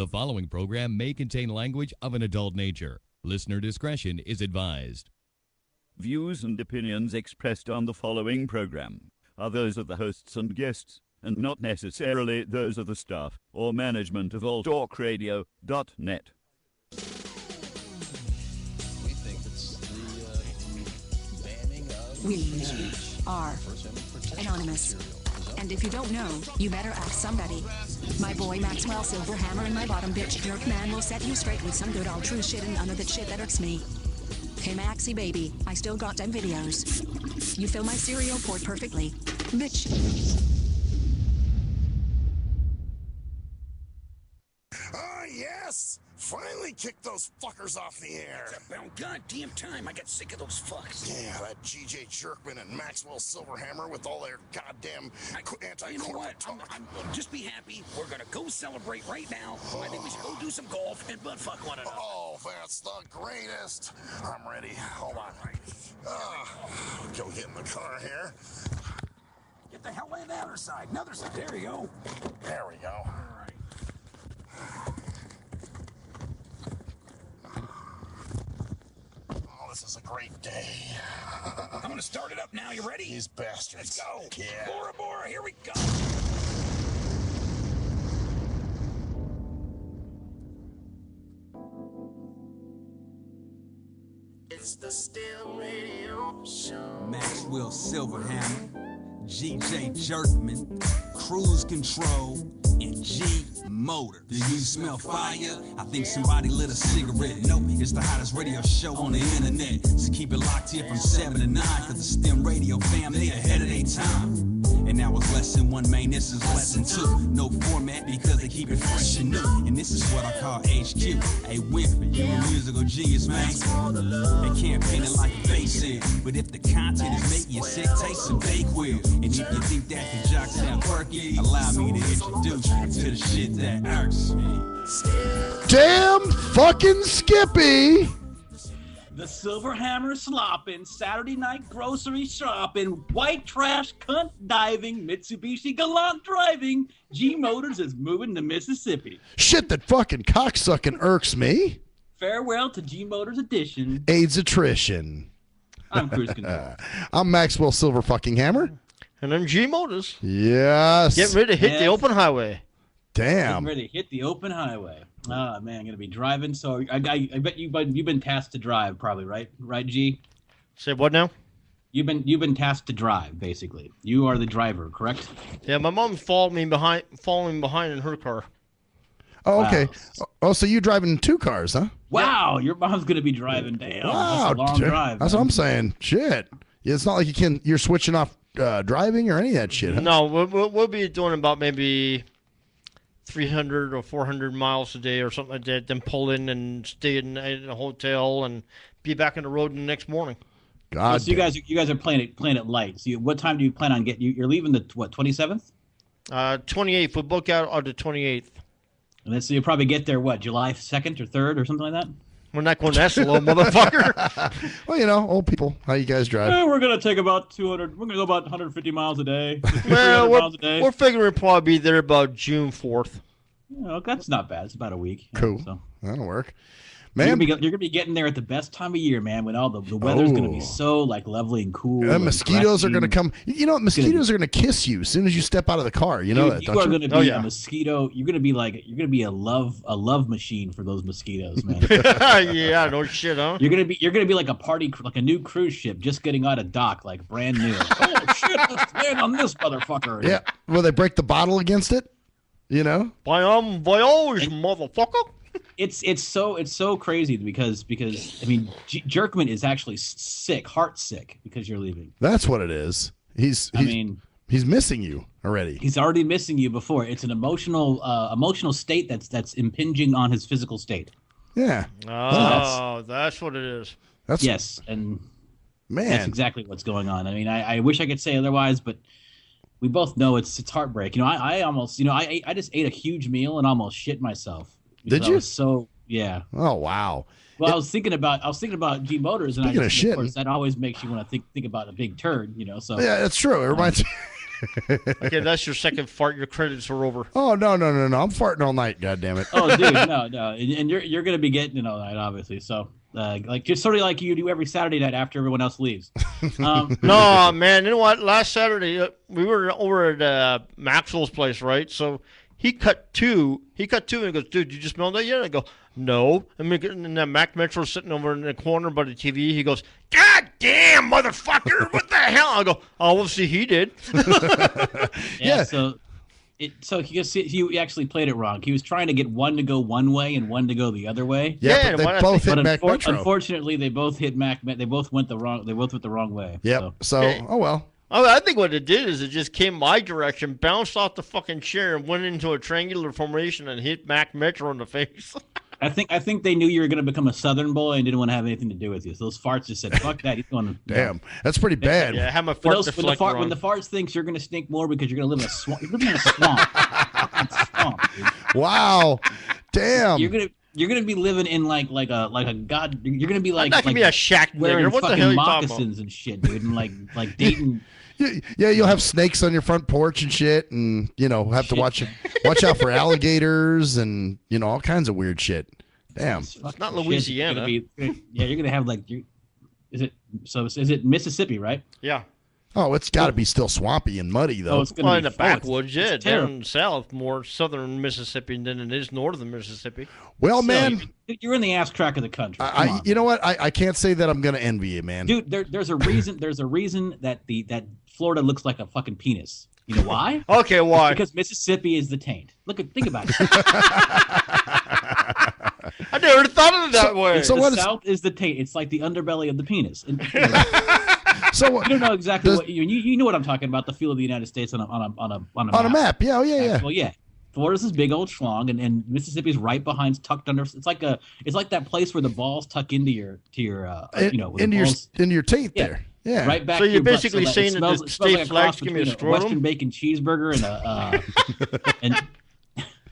The following program may contain language of an adult nature. Listener discretion is advised. Views and opinions expressed on the following program are those of the hosts and guests, and not necessarily those of the staff or management of alltalkradio.net. We think it's the banning of We are anonymous. And if you don't know, you better ask somebody. My boy Maxwell Silverhammer and my bottom bitch Jerk Man will set you straight with some good old true shit and none of that shit that irks me. Hey Maxie baby, I still got them videos. You fill my cereal port perfectly. Bitch. Ah, yes! Finally kicked those fuckers off the air. It's about goddamn time. I got sick of those fucks. Yeah, that G.J. Jerkman and Maxwell Silverhammer with all their goddamn anti-corporate You know what? talk. I'm just be happy. We're gonna go celebrate right now. I think we should go do some golf and butt fuck one another. Oh, that's the greatest. I'm ready. Hold on. Go get in the car here. Get the hell away the other side. Another side. There you go. There we go. All right. Oh, this is a great day. I'm gonna start it up now. You ready? These bastards. Let's go. Yeah. Bora Bora, here we go. It's the STIM Radio Show. Maxwell Silverhammer, G.J. Jerkman, Cruise Control, and G Motor. Do you smell fire? I think somebody lit a cigarette. Nope, it's the hottest radio show on the internet. So keep it locked here from 7 to 9, cause the STIM Radio fam, they ahead of their time. And now it's lesson 1, man, this is lesson 2. No format because they keep it fresh and new. And this is what I call HQ. Hey, Winfrey, you a musical genius, man. They can't paint it like a face is. But if the content is making you sick, take some Dayquil. And if you think that the jocks sound quirky, allow me to introduce you to the shit that irks me. Damn fucking Skippy! The Silverhammer slopping, Saturday night grocery shopping, white trash cunt diving, Mitsubishi Galant driving, G Motors is moving to Mississippi. Shit that fucking cocksucking irks me. Farewell to G Motors edition. AIDS attrition. I'm Cruise Control. I'm Maxwell Silver fucking Hammer. And I'm G Motors. Yes. Getting ready to hit the open highway. Damn. Getting ready to hit the open highway. Oh man, I'm gonna be driving. So I bet you've been tasked to drive, probably, right? Right, G? Say what now? You've been tasked to drive, basically. You are the driver, correct? Yeah, my mom's following behind in her car. Oh, okay. Wow. Oh, so you're driving 2 cars, huh? Wow, your mom's gonna be driving. Damn, Wow. that's a long drive. That's man. what I'm saying. Shit. Yeah, it's not like you're switching off driving or any of that shit. Huh? No, we'll be doing about maybe 300 or 400 miles a day or something like that, then pull in and stay in a hotel and be back on the road the next morning. God. So you guys are playing it light. So what time do you plan on getting? You're leaving the 27th? 28th. We'll book out on the 28th. And then so you'll probably get there July 2nd or 3rd or something like that. We're not going that slow, motherfucker. Well, you know, old people, how you guys drive. We're gonna take about 200. We're gonna go about 150 miles a day. Well, miles a day. we're figuring we'll probably be there about June 4th. That's not bad. It's about a week. Cool. So. That'll work. You're Man, gonna be getting there at the best time of year, man, when all the weather's gonna be so lovely and cool. the and mosquitoes are grassy. going to come. You know what? Mosquitoes are going to kiss you as soon as you step out of the car. You know Dude, that, you don't are you? going to be a mosquito. You're going to be a love machine for those mosquitoes, man. Yeah, no shit, huh? You're gonna be like a new cruise ship just getting out of dock, like brand new. Oh shit! Let's land on this motherfucker. Yeah. Will they break the bottle against it? You know? By always, motherfucker. It's so crazy because I mean Jerkman is actually sick, heart sick because you're leaving. That's what it is. He's missing you already. He's already missing you before. It's an emotional state that's impinging on his physical state. Yeah. Oh, that's what it is. Yes, and man, that's exactly what's going on. I mean, I wish I could say otherwise, but we both know it's heartbreak. You know, I almost, I just ate a huge meal and almost shit myself. Did you? Yeah. Oh wow. Well, I was thinking about G Motors, and Speaking of shit, of course, that always makes you want to think about a big turd, So yeah, that's true. It reminds me. Okay, that's your second fart. Your credits are over. Oh no. I'm farting all night. God damn it. Oh, dude, no, and you're gonna be getting it all night, obviously. So, like, just sort of like you do every Saturday night after everyone else leaves. No, man. You know what? Last Saturday we were over at Maxwell's place, right? So he cut two. And he goes, "Dude, did you just smell that yet?" I go, "No." And then Mac Metro's sitting over in the corner by the TV. He goes, "God damn, motherfucker! What the hell?" I go, "Oh, well, see, he did." Yeah. So he actually played it wrong. He was trying to get one to go one way and one to go the other way. Yeah, but they both hit Mac Metro. Unfortunately, they both hit Mac. They both went the wrong way. Yep. So oh well. I think what it did is it just came my direction, bounced off the fucking chair, and went into a triangular formation and hit Mac Metro in the face. I think they knew you were going to become a Southern boy and didn't want to have anything to do with you. So those farts just said, "Fuck that." He's going to. Damn, that's pretty bad. Yeah, have my fart deflector on. When the farts thinks you're going to stink more because you're going to live in a swamp. You're living in a swamp. Dude. Wow. Damn. You're gonna be living in like a god. You're gonna be like that could be a shack wearing nigger. What the fucking hell are you moccasins and shit, dude, and like dating. Yeah, you'll have snakes on your front porch and shit, and have to watch out for alligators and all kinds of weird shit. Damn, it's not Louisiana. You're gonna have is it Mississippi, right? Yeah. Oh, it's got to be still swampy and muddy though. Oh, it's gonna be in the backwoods, yeah, terrible. down south, more southern Mississippi than it is northern Mississippi. Well, man, you're in the ass crack of the country. You know what? I can't say that I'm gonna envy you, man. Dude, there's a reason. There's a reason that that Florida looks like a fucking penis. You know why? Okay, why? Because Mississippi is the taint. Think about it. I never thought of it that way. So the South is the taint. It's like the underbelly of the penis. So you don't know exactly what you know what I'm talking about. The feel of the United States on a map. Yeah, yeah. Well, yeah. Florida's this big old schlong, and Mississippi's right behind, tucked under. It's like that place where the balls tuck into your into your teeth there. Yeah. Right back. So to you're your butt, basically so saying that the state like flags give me a between Western scrotum? bacon cheeseburger and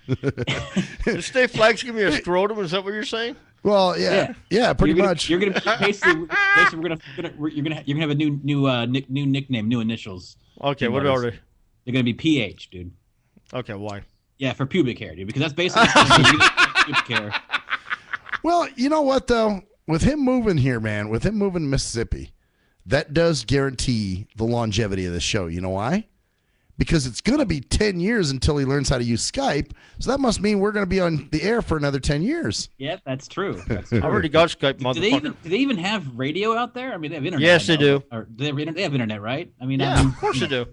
The state flags give me a scrotum. Is that what you're saying? Well, yeah, pretty much. You're gonna basically you're gonna have a new nickname, new initials. Okay, what are they? They're gonna be PH, dude. Okay, why? Yeah, for pubic hair, dude. Because that's basically pubic hair. Well, you know what though? With him moving here, man, with him moving to Mississippi, that does guarantee the longevity of the show. You know why? Because it's going to be 10 years until he learns how to use Skype. So that must mean we're going to be on the air for another 10 years. Yeah, that's true. I already got Skype, motherfucker. Do they even have radio out there? I mean, they have internet. Yes, they do. Or they have internet, right? I mean, of course they do.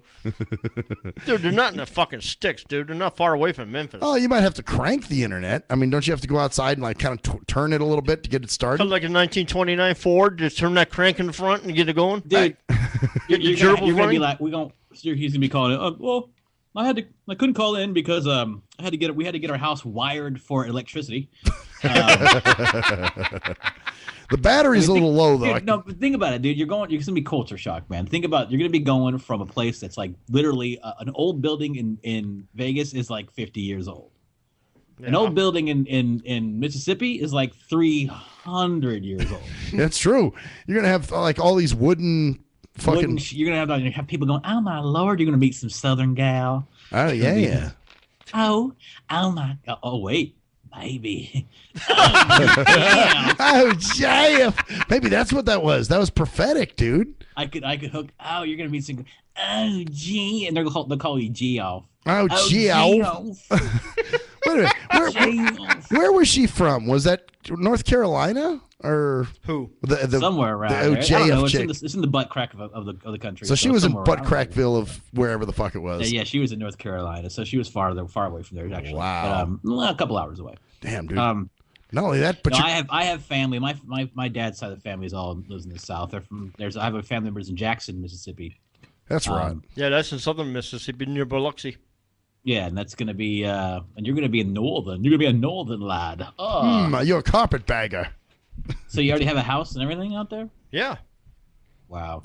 Dude, they're not in the fucking sticks, dude. They're not far away from Memphis. Oh, you might have to crank the internet. I mean, don't you have to go outside and like kind of turn it a little bit to get it started? Like a 1929 Ford, just turn that crank in the front and get it going? Dude, you're going to be like, he's going to be calling it, well, I couldn't call in because we had to get our house wired for electricity. The battery's a little low though. Dude, no, but think about it, dude. You're gonna be culture shock, man. Think about you're gonna be going from a place that's like literally an old building in Vegas is like 50 years old. Yeah. An old building in Mississippi is like 300 years old. That's true. You're gonna have like all these wooden. You're gonna have people going, oh my lord, you're gonna meet some Southern gal. Oh yeah. Oh my god. Oh wait, baby. Oh damn. Oh Jeff. Maybe that's what that was. That was prophetic, dude. I could hook. Oh, you're gonna meet some. Oh G, and they'll call you G off. Oh G off. Wait a minute. Where was she from? Was that North Carolina? Or who? Somewhere around there. I don't know. It's in the butt crack of the country. So she was in butt crackville of wherever the fuck it was. Yeah, she was in North Carolina. So she was far away from there actually. Wow. But, a couple hours away. Damn, dude. Not only that, but I have family. My dad's side of the family lives in the South. I have a family members in Jackson, Mississippi. That's right. Yeah, that's in southern Mississippi near Biloxi. Yeah, and that's gonna be and you're gonna be a northern. You're gonna be a northern lad. Oh. You're a carpetbagger. So you already have a house and everything out there? Yeah. Wow.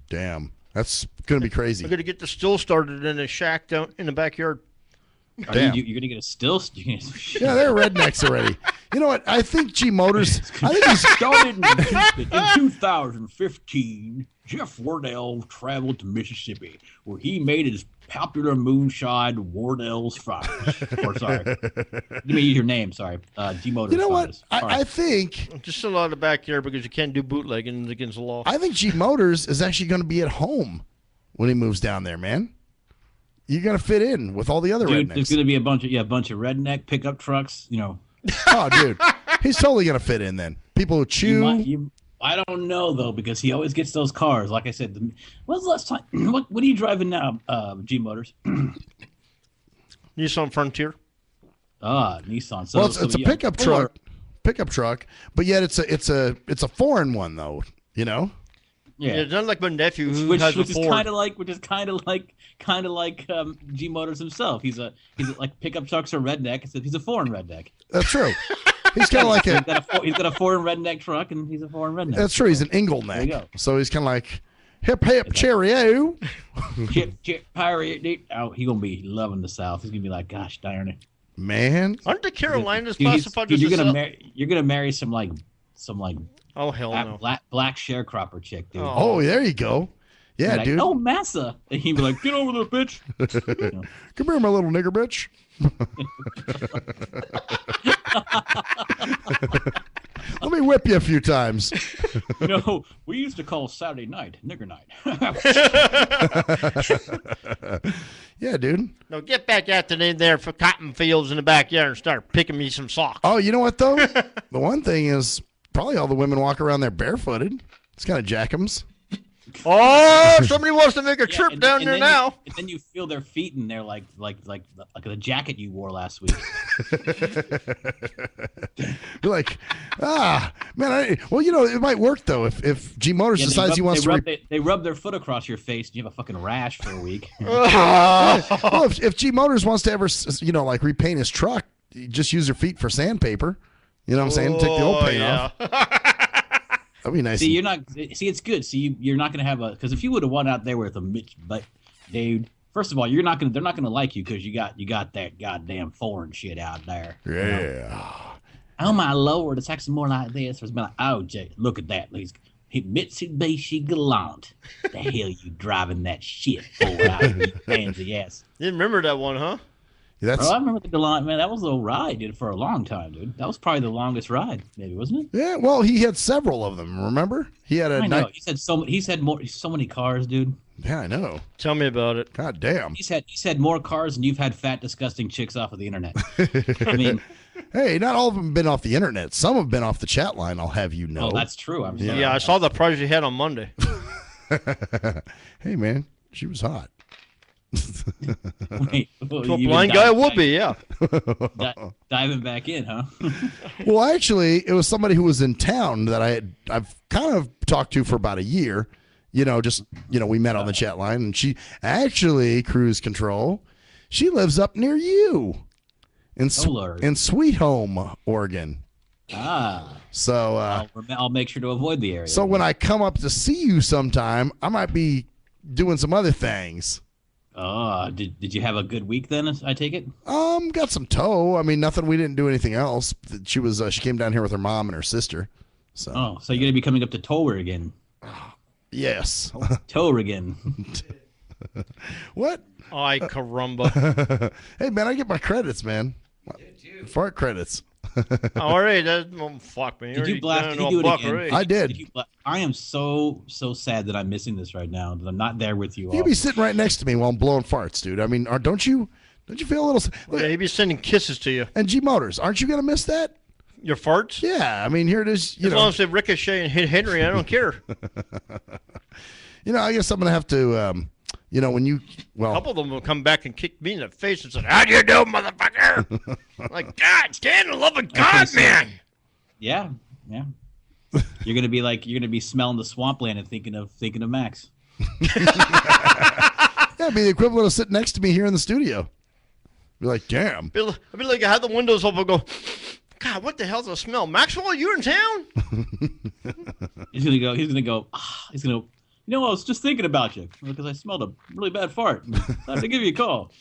Damn. That's going to be crazy. I'm going to get the still started in a shack down in the backyard. Damn. You're gonna get a still. Yeah, they're rednecks already. You know what? I think G Motors. I think he's Started in 2015. Jeff Wardell traveled to Mississippi, where he made his popular moonshine Wardell's Fries. Or sorry, let me use your name. Sorry, G Motors. You know what? Fries. I think Just a lot of back here because you can't do bootlegging against the law. I think G Motors is actually going to be at home when he moves down there, man. You're going to fit in with all the other Dude, rednecks. there's going to be a bunch of redneck pickup trucks. You know. Oh, dude, he's totally going to fit in then. People who chew. I don't know though, because he always gets those cars. Like I said, when's the last time? What are you driving now, G Motors? Nissan Frontier. Nissan. So, Well, it's a pickup truck, but yet it's a foreign one though. You know. Yeah, it's not like my nephew who Which has a is Ford. kind of like G Motors himself. He's like pickup trucks are redneck, except he's a foreign redneck. That's true. He's kind of like he's got a foreign redneck truck, and he's a foreign redneck. That's true. He's an There you Ingleneck, go. so he's kind of like hip cheerio. Chip pirate. Oh, he's gonna be loving the South. He's gonna be like, gosh darn it, Man, Aren't the Carolinas Dude, classified dude, as you're gonna marry some Oh, hell no. black sharecropper chick, dude. oh, there you go. Yeah, You're like, dude. Oh, massa. And he'd be like, get over there, bitch. Come here, my little nigger bitch. Let me whip you a few times. You know, we used to call Saturday night nigger night. Yeah, dude. No, get back out there for cotton fields in the backyard and start picking me some socks. Oh, you know what, though? The one thing is probably all the women walk around there barefooted. It's kind of jackums. Oh, somebody wants to make a trip down there now. And then you feel their feet in there like the jacket you wore last week. You're like, man. Well, you know, it might work though if G Motors decides he wants to. They rub their foot across your face, and you have a fucking rash for a week. Well, if G Motors wants to ever, like repaint his truck, just use their feet for sandpaper. You know what I'm saying? Take the old paint off. That'd be nice. See, it's good. See, you're not gonna have because if you would have won out there with a Mitch, but dude, first of all, they're not gonna like you because you got that goddamn foreign shit out there. Yeah. You know? Oh my lord, it's actually more like this. It's been like, oh, Jay, look at that. He's Mitsubishi Galant. The hell you driving that shit for out of your pansy ass? You remember that one, huh? That's. Oh, I remember the Galant, man. That was a ride, dude, for a long time, dude. That was probably the longest ride, maybe, wasn't it? Yeah. Well, he had several of them. Remember? He had a. I know. He's had so many cars, dude. Yeah, I know. Tell me about it. God damn. He's had more cars than you've had fat, disgusting chicks off of the internet. I mean, Hey, not all of them have been off the internet. Some have been off the chat line. I'll have you know. oh, that's true. I'm sorry. Yeah, I saw the prize you had on Monday. Hey, man, she was hot. Wait, To a blind guy would be, yeah. Diving back in, huh? Well, actually, it was somebody who was in town that I've kind of talked to for about a year. We met on the chat line, and she actually, Cruise Control, she lives up near you in Sweet Home, Oregon. So I'll make sure to avoid the area. So when I come up to see you sometime, I might be doing some other things. Oh, did you have a good week then? I take it. Got some tow. I mean, nothing. We didn't do anything else. She came down here with her mom and her sister. So you're gonna be coming up to Tourigan. Yes. Tourigan. What? Ay, caramba. Hey, man, I get my credits, man. Fart credits. All right, fuck me. Did you blast? Did you do it again? Already. I did. I am so sad that I'm missing this right now. That I'm not there with you all. You'd be sitting right next to me while I'm blowing farts, dude. I mean, don't you feel a little? Yeah, he'd be sending kisses to you. And G Motors, aren't you gonna miss that? Your farts? Yeah, I mean, here it is. As long as they ricochet and hit Henry, I don't care. I guess I'm gonna have to. When you A couple of them will come back and kick me in the face and say, "How do you do, motherfucker?" Like, God, stand the love of God, man. Yeah. You're gonna be smelling the swampland and thinking of Max. Yeah, it'd be the equivalent of sitting next to me here in the studio. Be like, damn. I'd be like, I had the windows open and go, God, what the hell's the smell? Maxwell, you in town? He's gonna go. You know, I was just thinking about you because I smelled a really bad fart. Time to give you a call.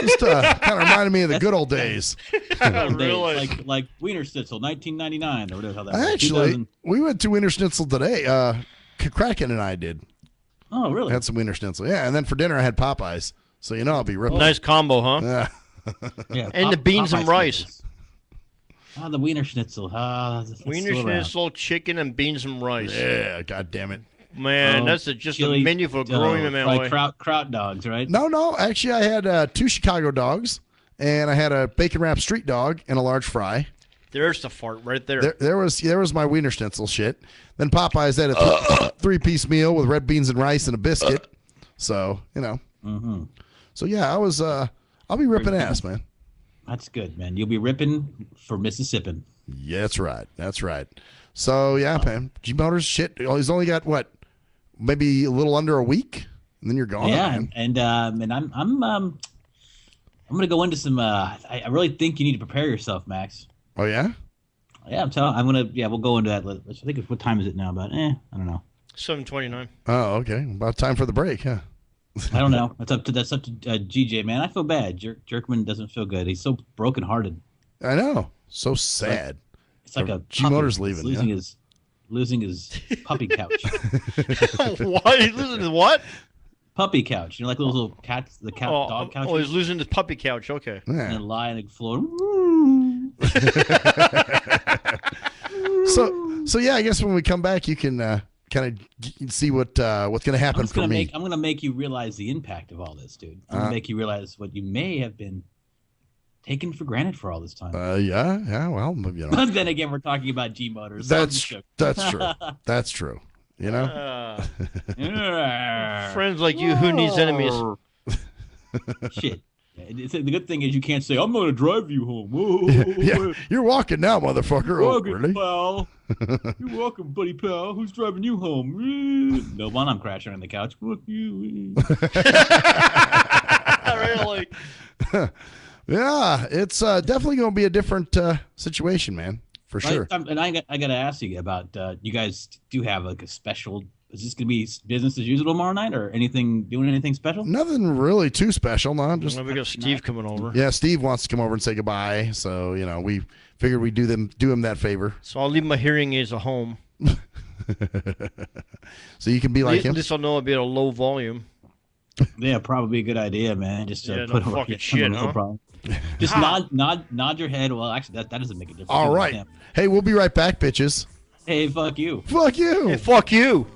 Just kind of reminded me of the good old days. Really? Like Wiener Schnitzel, 1999, or whatever how that was. Actually, 2000. we went to Wiener Schnitzel today. Kraken and I did. Oh, really? Had some Wiener Schnitzel. Yeah, and then for dinner I had Popeyes. So you know I'll be ripping. Nice combo, huh? Yeah. Yeah, And the beans and Popeyes rice. Schnitzels. Ah, the Wiener Schnitzel. That's Wiener still around. Schnitzel, chicken, and beans and rice. Yeah, god damn it. Man, that's just chili, a menu for growing them that way. Like kraut dogs, right? No. Actually, I had 2 Chicago dogs, and I had a bacon wrap street dog and a large fry. There's the fart right there. There was my Wiener Schnitzel shit. Then Popeyes had a 3-piece meal with red beans and rice and a biscuit. So, you know. Mm-hmm. So, yeah, I'll be ripping ass, man. That's good, man. You'll be ripping for Mississippi. Yeah, that's right. That's right. So, yeah, man. G Motors, shit. He's only got, what, maybe a little under a week? And then you're gone. Yeah, man. and I'm gonna go into some. I really think you need to prepare yourself, Max. Oh, yeah? Yeah, we'll go into that. I think what time is it now? About I don't know. 7:29. Oh, okay. About time for the break, huh? I don't know. That's up to GJ, man. I feel bad. Jerkman doesn't feel good. He's so brokenhearted. I know. So sad. It's like a G Motors leaving. Losing his puppy couch. What? He's losing his what? Puppy couch. You know, like those little cats, dog couches. Oh, he's losing his puppy couch. Okay. Yeah. And lie on the floor. So yeah, I guess when we come back, you can kind of see what's going to happen for me. I'm gonna make you realize the impact of all this, dude. I'm gonna make you realize what you may have been taken for granted for all this time. Yeah. Well, you know. But then again, we're talking about G Motors. That's true. That's true. You know. Friends like you, who needs enemies? Shit. The good thing is you can't say, I'm going to drive you home. Whoa, yeah, you're walking now, motherfucker. Oh, welcome, really? pal. You're welcome, buddy pal. Who's driving you home? No one, I'm crashing on the couch. Fuck you. Really? Yeah, it's definitely going to be a different situation, man, for sure. And I got to ask you about, you guys do have like a special. Is this going to be business as usual tomorrow night, or doing anything special? Nothing really too special, no. Just we got Steve coming over. Yeah, Steve wants to come over and say goodbye, so you know we figured we'd do him that favor. So I'll leave my hearing aids at home. So you can be like him. At least I'll know I'll be at a low volume. Yeah, probably a good idea, man. Just no put fucking shit, no huh? problem. Just nod your head. Well, actually, that doesn't make a difference. All right. Hey, we'll be right back, bitches. Hey, fuck you. Fuck you. Hey, fuck you.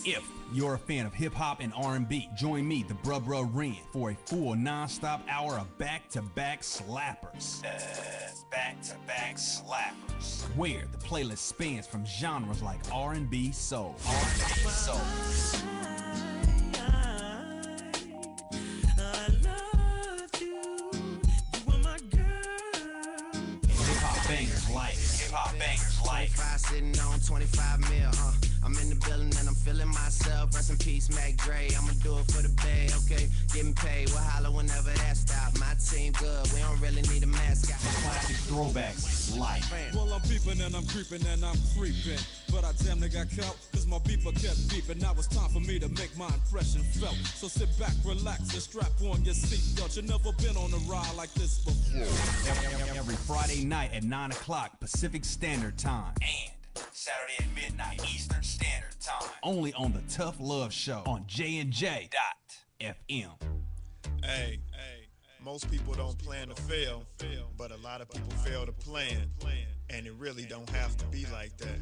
If you're a fan of hip-hop and R&B, join me, the Bro Ren, for a full non-stop hour of back-to-back slappers. Back-to-back slappers. Where the playlist spans from genres like R&B, soul. Hip-hop bangers like. Sitting on 25 mil, I'm in the building and I'm feeling myself. Rest in peace, Mac Dre. I'ma do it for the bay, okay? Getting paid, we'll holler whenever that stop. My team good, we don't really need a mascot. Classic throwbacks like. Well, I'm peeping and I'm creeping and I'm creeping. But I damn near got caught, cause my beeper kept beeping. Now it's time for me to make my impression felt. So sit back, relax, and strap on your seatbelt. You've never been on a ride like this before. Every Friday night at 9 o'clock Pacific Standard Time. And Saturday at midnight Eastern Standard Time. Only on the Tough Love Show on JNJ.FM. Hey, most people don't plan to fail, but a lot of people fail to plan, and it really don't have to be like that.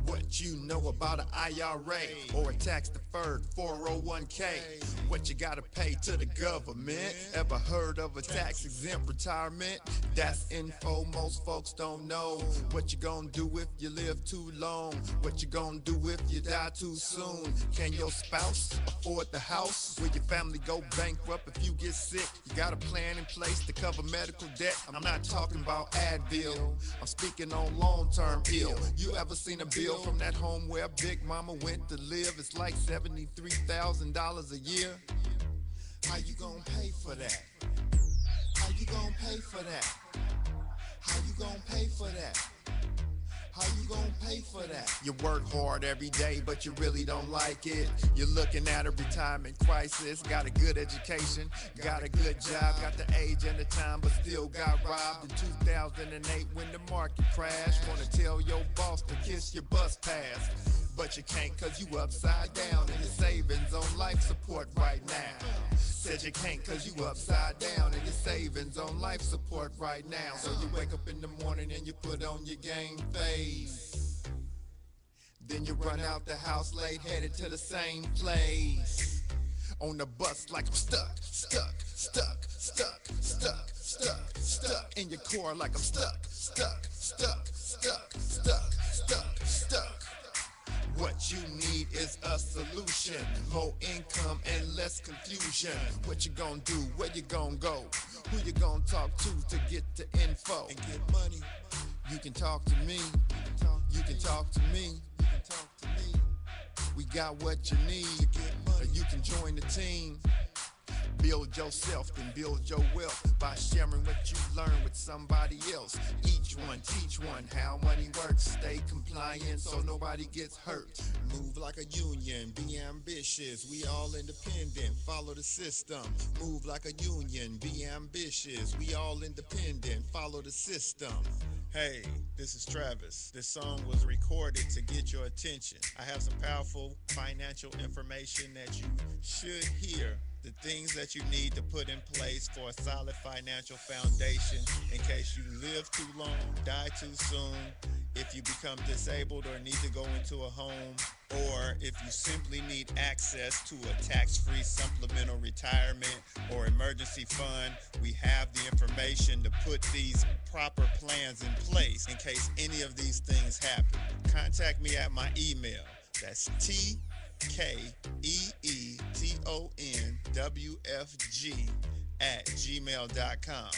What you know about an IRA or a tax-deferred 401k? What you gotta pay to the government? Ever heard of a tax-exempt retirement? That's info most folks don't know. What you gonna do if you live too long? What you gonna do if you die too soon? Can your spouse afford the house? Will your family go bankrupt if you get sick? You got a plan in place to cover medical debt? I'm not talking about Advil, I'm speaking on long-term ill. You ever seen a bill from that home where Big Mama went to live? It's like $73,000 a year. How you gonna pay for that? How you gonna pay for that? How you gonna pay for that? How you gonna pay for that? You work hard every day, but you really don't like it. You're looking at a retirement crisis. Got a good education, got a good job, got the age and the time, but still got robbed in 2008 when the market crashed. Wanna tell your boss to kiss your bus pass, but you can't cause you upside down and your savings on life support right now. Said you can't cause you upside down and your savings on life support right now. So you wake up in the morning and you put on your game face. Then you run out the house late, headed to the same place. On the bus like I'm stuck. In your car like I'm stuck. What you need is a solution, more income and less confusion. What you gonna do, where you gonna go, who you gonna talk to get the info and get money? You can talk to me, you can talk to me, we got what you need, or you can join the team. Build yourself and build your wealth by sharing what you learn with somebody else. Each one, teach one how money works. Stay compliant so nobody gets hurt. Move like a union, be ambitious. We all independent, follow the system. Move like a union, be ambitious. We all independent, follow the system. Hey, this is Travis. This song was recorded to get your attention. I have some powerful financial information that you should hear. The things that you need to put in place for a solid financial foundation in case you live too long, die too soon, if you become disabled or need to go into a home, or if you simply need access to a tax-free supplemental retirement or emergency fund. We have the information to put these proper plans in place in case any of these things happen. Contact me at my email. That's TKEETONWFG@gmail.com.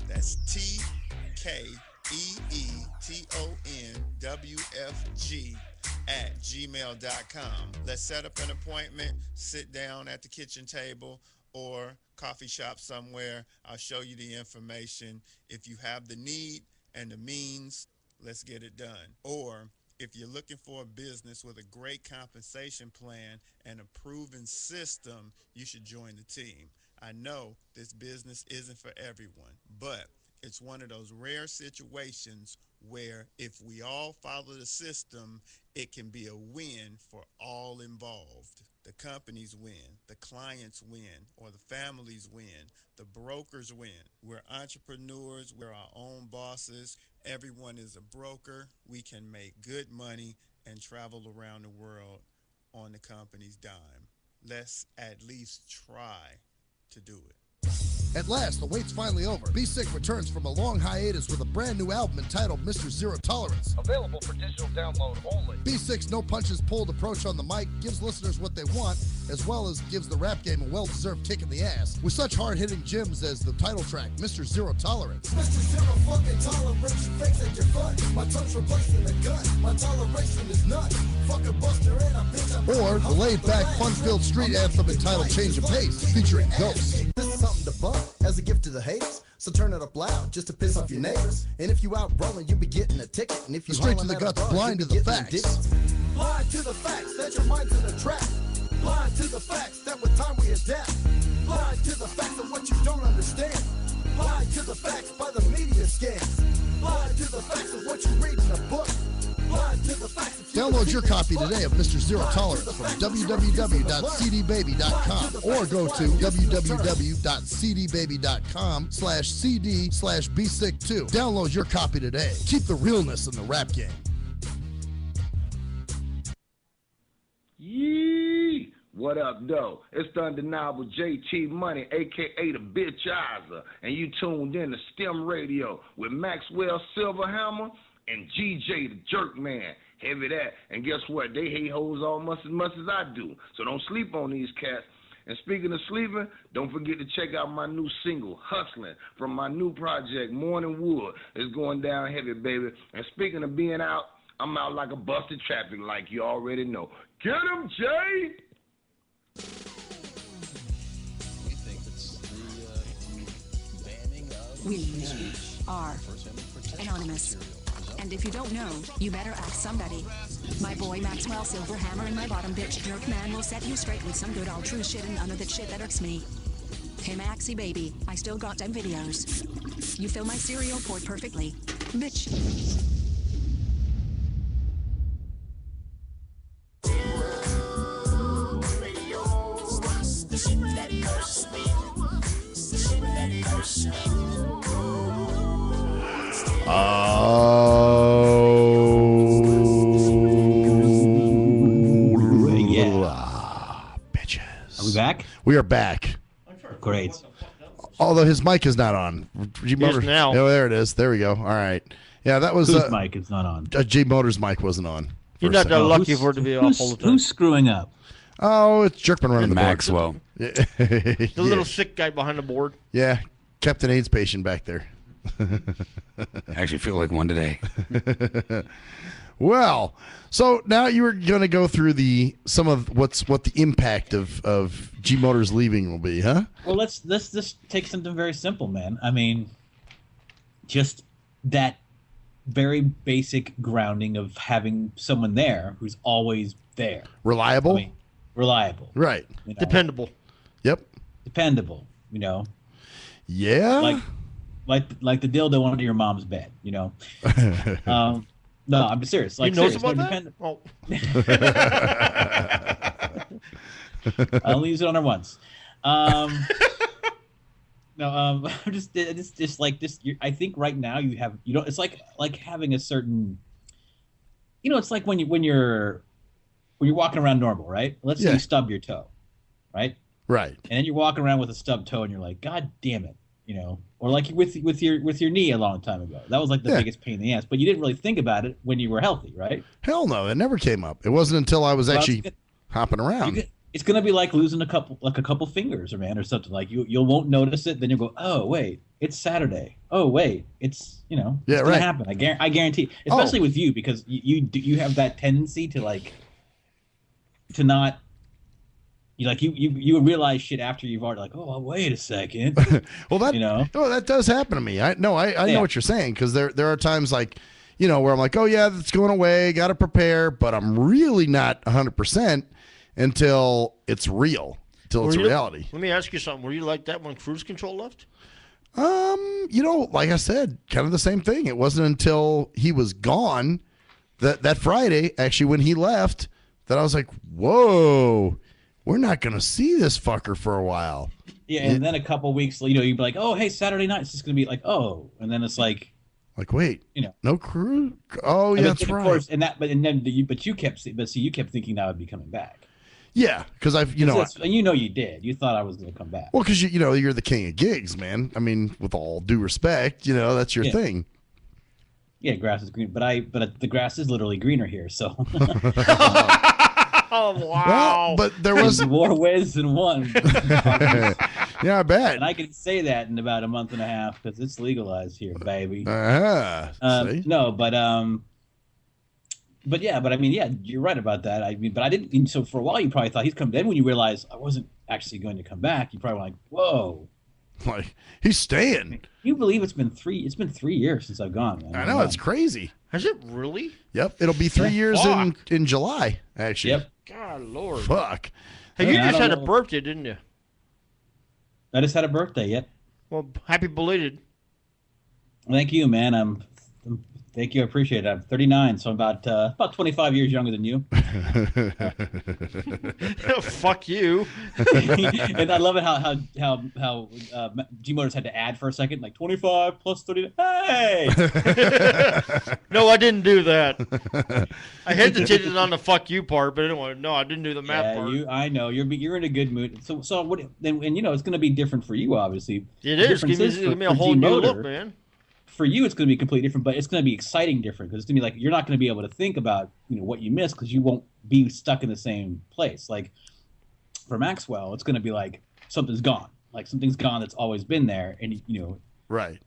That's TKEETONWFG@gmail.com. Let's set up an appointment, sit down at the kitchen table or coffee shop somewhere. I'll show you the information. If you have the need and the means, let's get it done. Or if you're looking for a business with a great compensation plan and a proven system, you should join the team. I know this business isn't for everyone, but it's one of those rare situations where if we all follow the system, it can be a win for all involved. The companies win, the clients win, or the families win, the brokers win. We're entrepreneurs, we're our own bosses. Everyone is a broker. We can make good money and travel around the world on the company's dime. Let's at least try to do it. At last, the wait's finally over. Be Sick returns from a long hiatus with a brand new album entitled Mr. Zero Tolerance. Available for digital download only. Be Sick's no punches pulled approach on the mic gives listeners what they want, as well as gives the rap game a well-deserved kick in the ass, with such hard-hitting gems as the title track, Mr. Zero Tolerance. Mr. Zero fucking tolerance, you fakes at your fun. My tongue's replacing the gun. My toleration is none. Fucking buster and a bitch. Or the laid-back, fun-filled street anthem entitled Change of Pace, featuring Ghost. This is something to bump as a gift to the haters. So turn it up loud just to piss off your neighbors. And if you out rolling, you be getting a ticket. And if you Straight to the guts, blind to the facts. Blind to the facts that your mind's in a trap. Blind to the facts that with time we adapt. Blind to the facts of what you don't understand. Blind to the facts by the media scans. Blind to the facts of what you read in a book. Blind to the facts of Download your copy today of Mr. Zero Tolerance from www.cdbaby.com or go to www.cdbaby.com/cd/bsick2. Download your copy today. Keep the realness in the rap game. What up, though? It's the undeniable JT Money, a.k.a. the Bitchizer, and you tuned in to STIM Radio with Maxwell Silverhammer and GJ the Jerk Man. Heavy that. And guess what? They hate hoes almost as much as I do. So don't sleep on these cats. And speaking of sleeping, don't forget to check out my new single, Hustling, from my new project, Morning Wood. It's going down heavy, baby. And speaking of being out, I'm out like a busted traffic like you already know. Get him, Jay! We are anonymous. And if you don't know, you better ask somebody. My boy Maxwell Silverhammer and my bottom bitch Jerk Man will set you straight with some good old true shit and none of that shit that irks me. Hey Maxie baby, I still got them videos. You fill my cereal port perfectly. Bitch. Bitches. Are we back? We are back. Great. Although his mic is not on. G Motors now. Oh, there it is. There we go. All right. Yeah, that was Whose mic is not on? G Motors' mic wasn't on. You're not that lucky for it to be off all the time. Who's screwing up? Oh, it's Jerkman running the Maxwell. board. The little sick guy behind the board. Yeah, kept an AIDS patient back there. I actually feel like one today. Well, so now you were going to go through what the impact of G Motors leaving will be, huh? Well, let's just take something very simple, man. I mean, just that very basic grounding of having someone there who's always there. Reliable? I mean, reliable. Right. You know? Dependable. Yep. Dependable, you know. Yeah. Like the dildo under your mom's bed, you know. No, I'm serious. Like, he knows serious. about that? Oh. I only used it on her once. I'm just like this. I think right now you have, you know, it's like having a certain, you know, it's like when you're walking around normal, right? Let's say you stub your toe, right? Right. And then you're walking around with a stubbed toe, and you're like, God damn it, you know, or like with your knee a long time ago. That was like the biggest pain in the ass, but you didn't really think about it when you were healthy, right? Hell no, it never came up. It wasn't until I was actually hopping around. It's gonna be like losing a couple fingers, or man, or something. Like you won't notice it, then you'll go, oh wait, it's Saturday. Oh wait, it's, you know, it's gonna happen. I guarantee, especially with you, because you have that tendency to not. You realize shit after you've already, like, oh, wait a second. Well, that, you know, that does happen to me. I know what you're saying, because there are times, like, you know, where I'm like, oh yeah, that's going away, got to prepare, but I'm really not 100% until it's real, till it's reality. Let me ask you something. Were you like that when Cruise Control left? You know, like I said, kind of the same thing. It wasn't until he was gone that Friday, actually, when he left, that I was like, whoa. We're not going to see this fucker for a while. Yeah, and then a couple weeks, you know, you'd be like, oh, hey, Saturday night, it's just going to be like, oh. And then it's like, wait, you know, no crew? Oh, yeah, that's right. Of course, you kept thinking I would be coming back. Yeah, because and you did. You thought I was going to come back. Well, because you're the king of gigs, man. I mean, with all due respect, you know, that's your thing. Yeah, grass is green, but the grass is literally greener here, so. Oh, wow. Well, but there was more ways than one. Yeah, I bet. And I can say that in about a month and a half because it's legalized here, baby. No, but I mean, yeah, you're right about that. I mean, but I didn't. So for a while, you probably thought he's coming. Then when you realize I wasn't actually going to come back, you probably were like, whoa. Like, he's staying. Can you believe it's been 3 years since I've gone, man? I know, it's crazy. Has it really? Yep, it'll be 3 years in July, actually. Yep. God, Lord. Fuck. Hey, you just had a birthday, didn't you? I just had a birthday, yep. Well, happy belated. Thank you, man. I'm Thank you. I appreciate it. I'm 39, so I'm about 25 years younger than you. Fuck you. And I love it how G Motors had to add for a second, like 25 plus 30. Hey. No, I didn't do that. I hesitated on the fuck you part, but anyway, no, I didn't do the math part. I know you're in a good mood. So what? And it's going to be different for you, obviously. It is. Give me a whole new look, man. For you, it's going to be completely different, but it's going to be exciting different because it's going to be like you're not going to be able to think about what you missed because you won't be stuck in the same place. Like for Maxwell, it's going to be like something's gone, that's always been there, and right.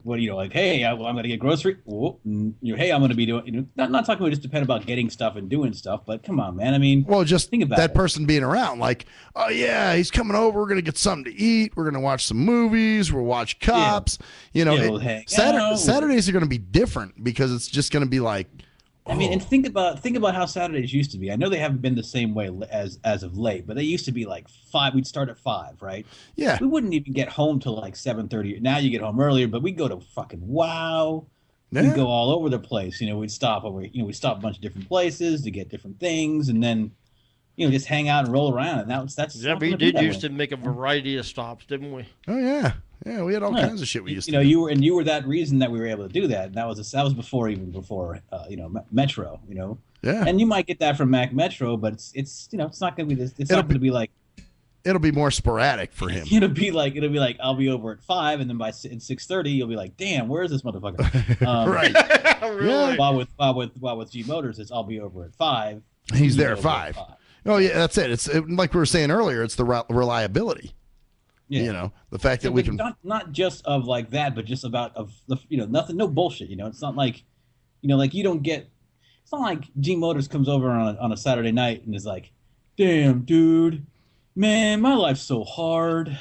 What like, hey, I'm going to get grocery. Hey, I'm going to be doing. Not talking about just depend about getting stuff and doing stuff, but come on, man. I mean, well, just think about that person being around. Like, oh yeah, he's coming over. We're going to get something to eat. We're going to watch some movies. We'll watch Cops. We'll hang out. Saturdays are going to be different because it's just going to be like. I mean, and think about how Saturdays used to be. I know they haven't been the same way as of late, but they used to be like 5. We'd start at 5, right? Yeah. We wouldn't even get home till like 7:30. Now you get home earlier, but we go to fucking Wow. Yeah. We'd go all over the place. We'd stop we'd stop a bunch of different places to get different things, and then just hang out and roll around. And that's yeah. We did used to make a variety of stops, didn't we? Oh yeah. Yeah, we had all kinds of shit we used to do. You were that reason that we were able to do that. And that was before Metro, Yeah. And you might get that from Mac Metro, but it's not going to be this. It's not going to be like. It'll be more sporadic for him. It'll be like I'll be over at 5, and then by 6:30 you'll be like, damn, where is this motherfucker? Right. Really? While with G Motors, it's I'll be over at 5. He's there at 5. Oh yeah, that's it. It's like we were saying earlier. It's the reliability. Yeah. The fact that we can not just of like that, but just about nothing, no bullshit. It's not like, like you don't get. It's not like G Motors comes over on a Saturday night and is like, damn, dude, man, my life's so hard.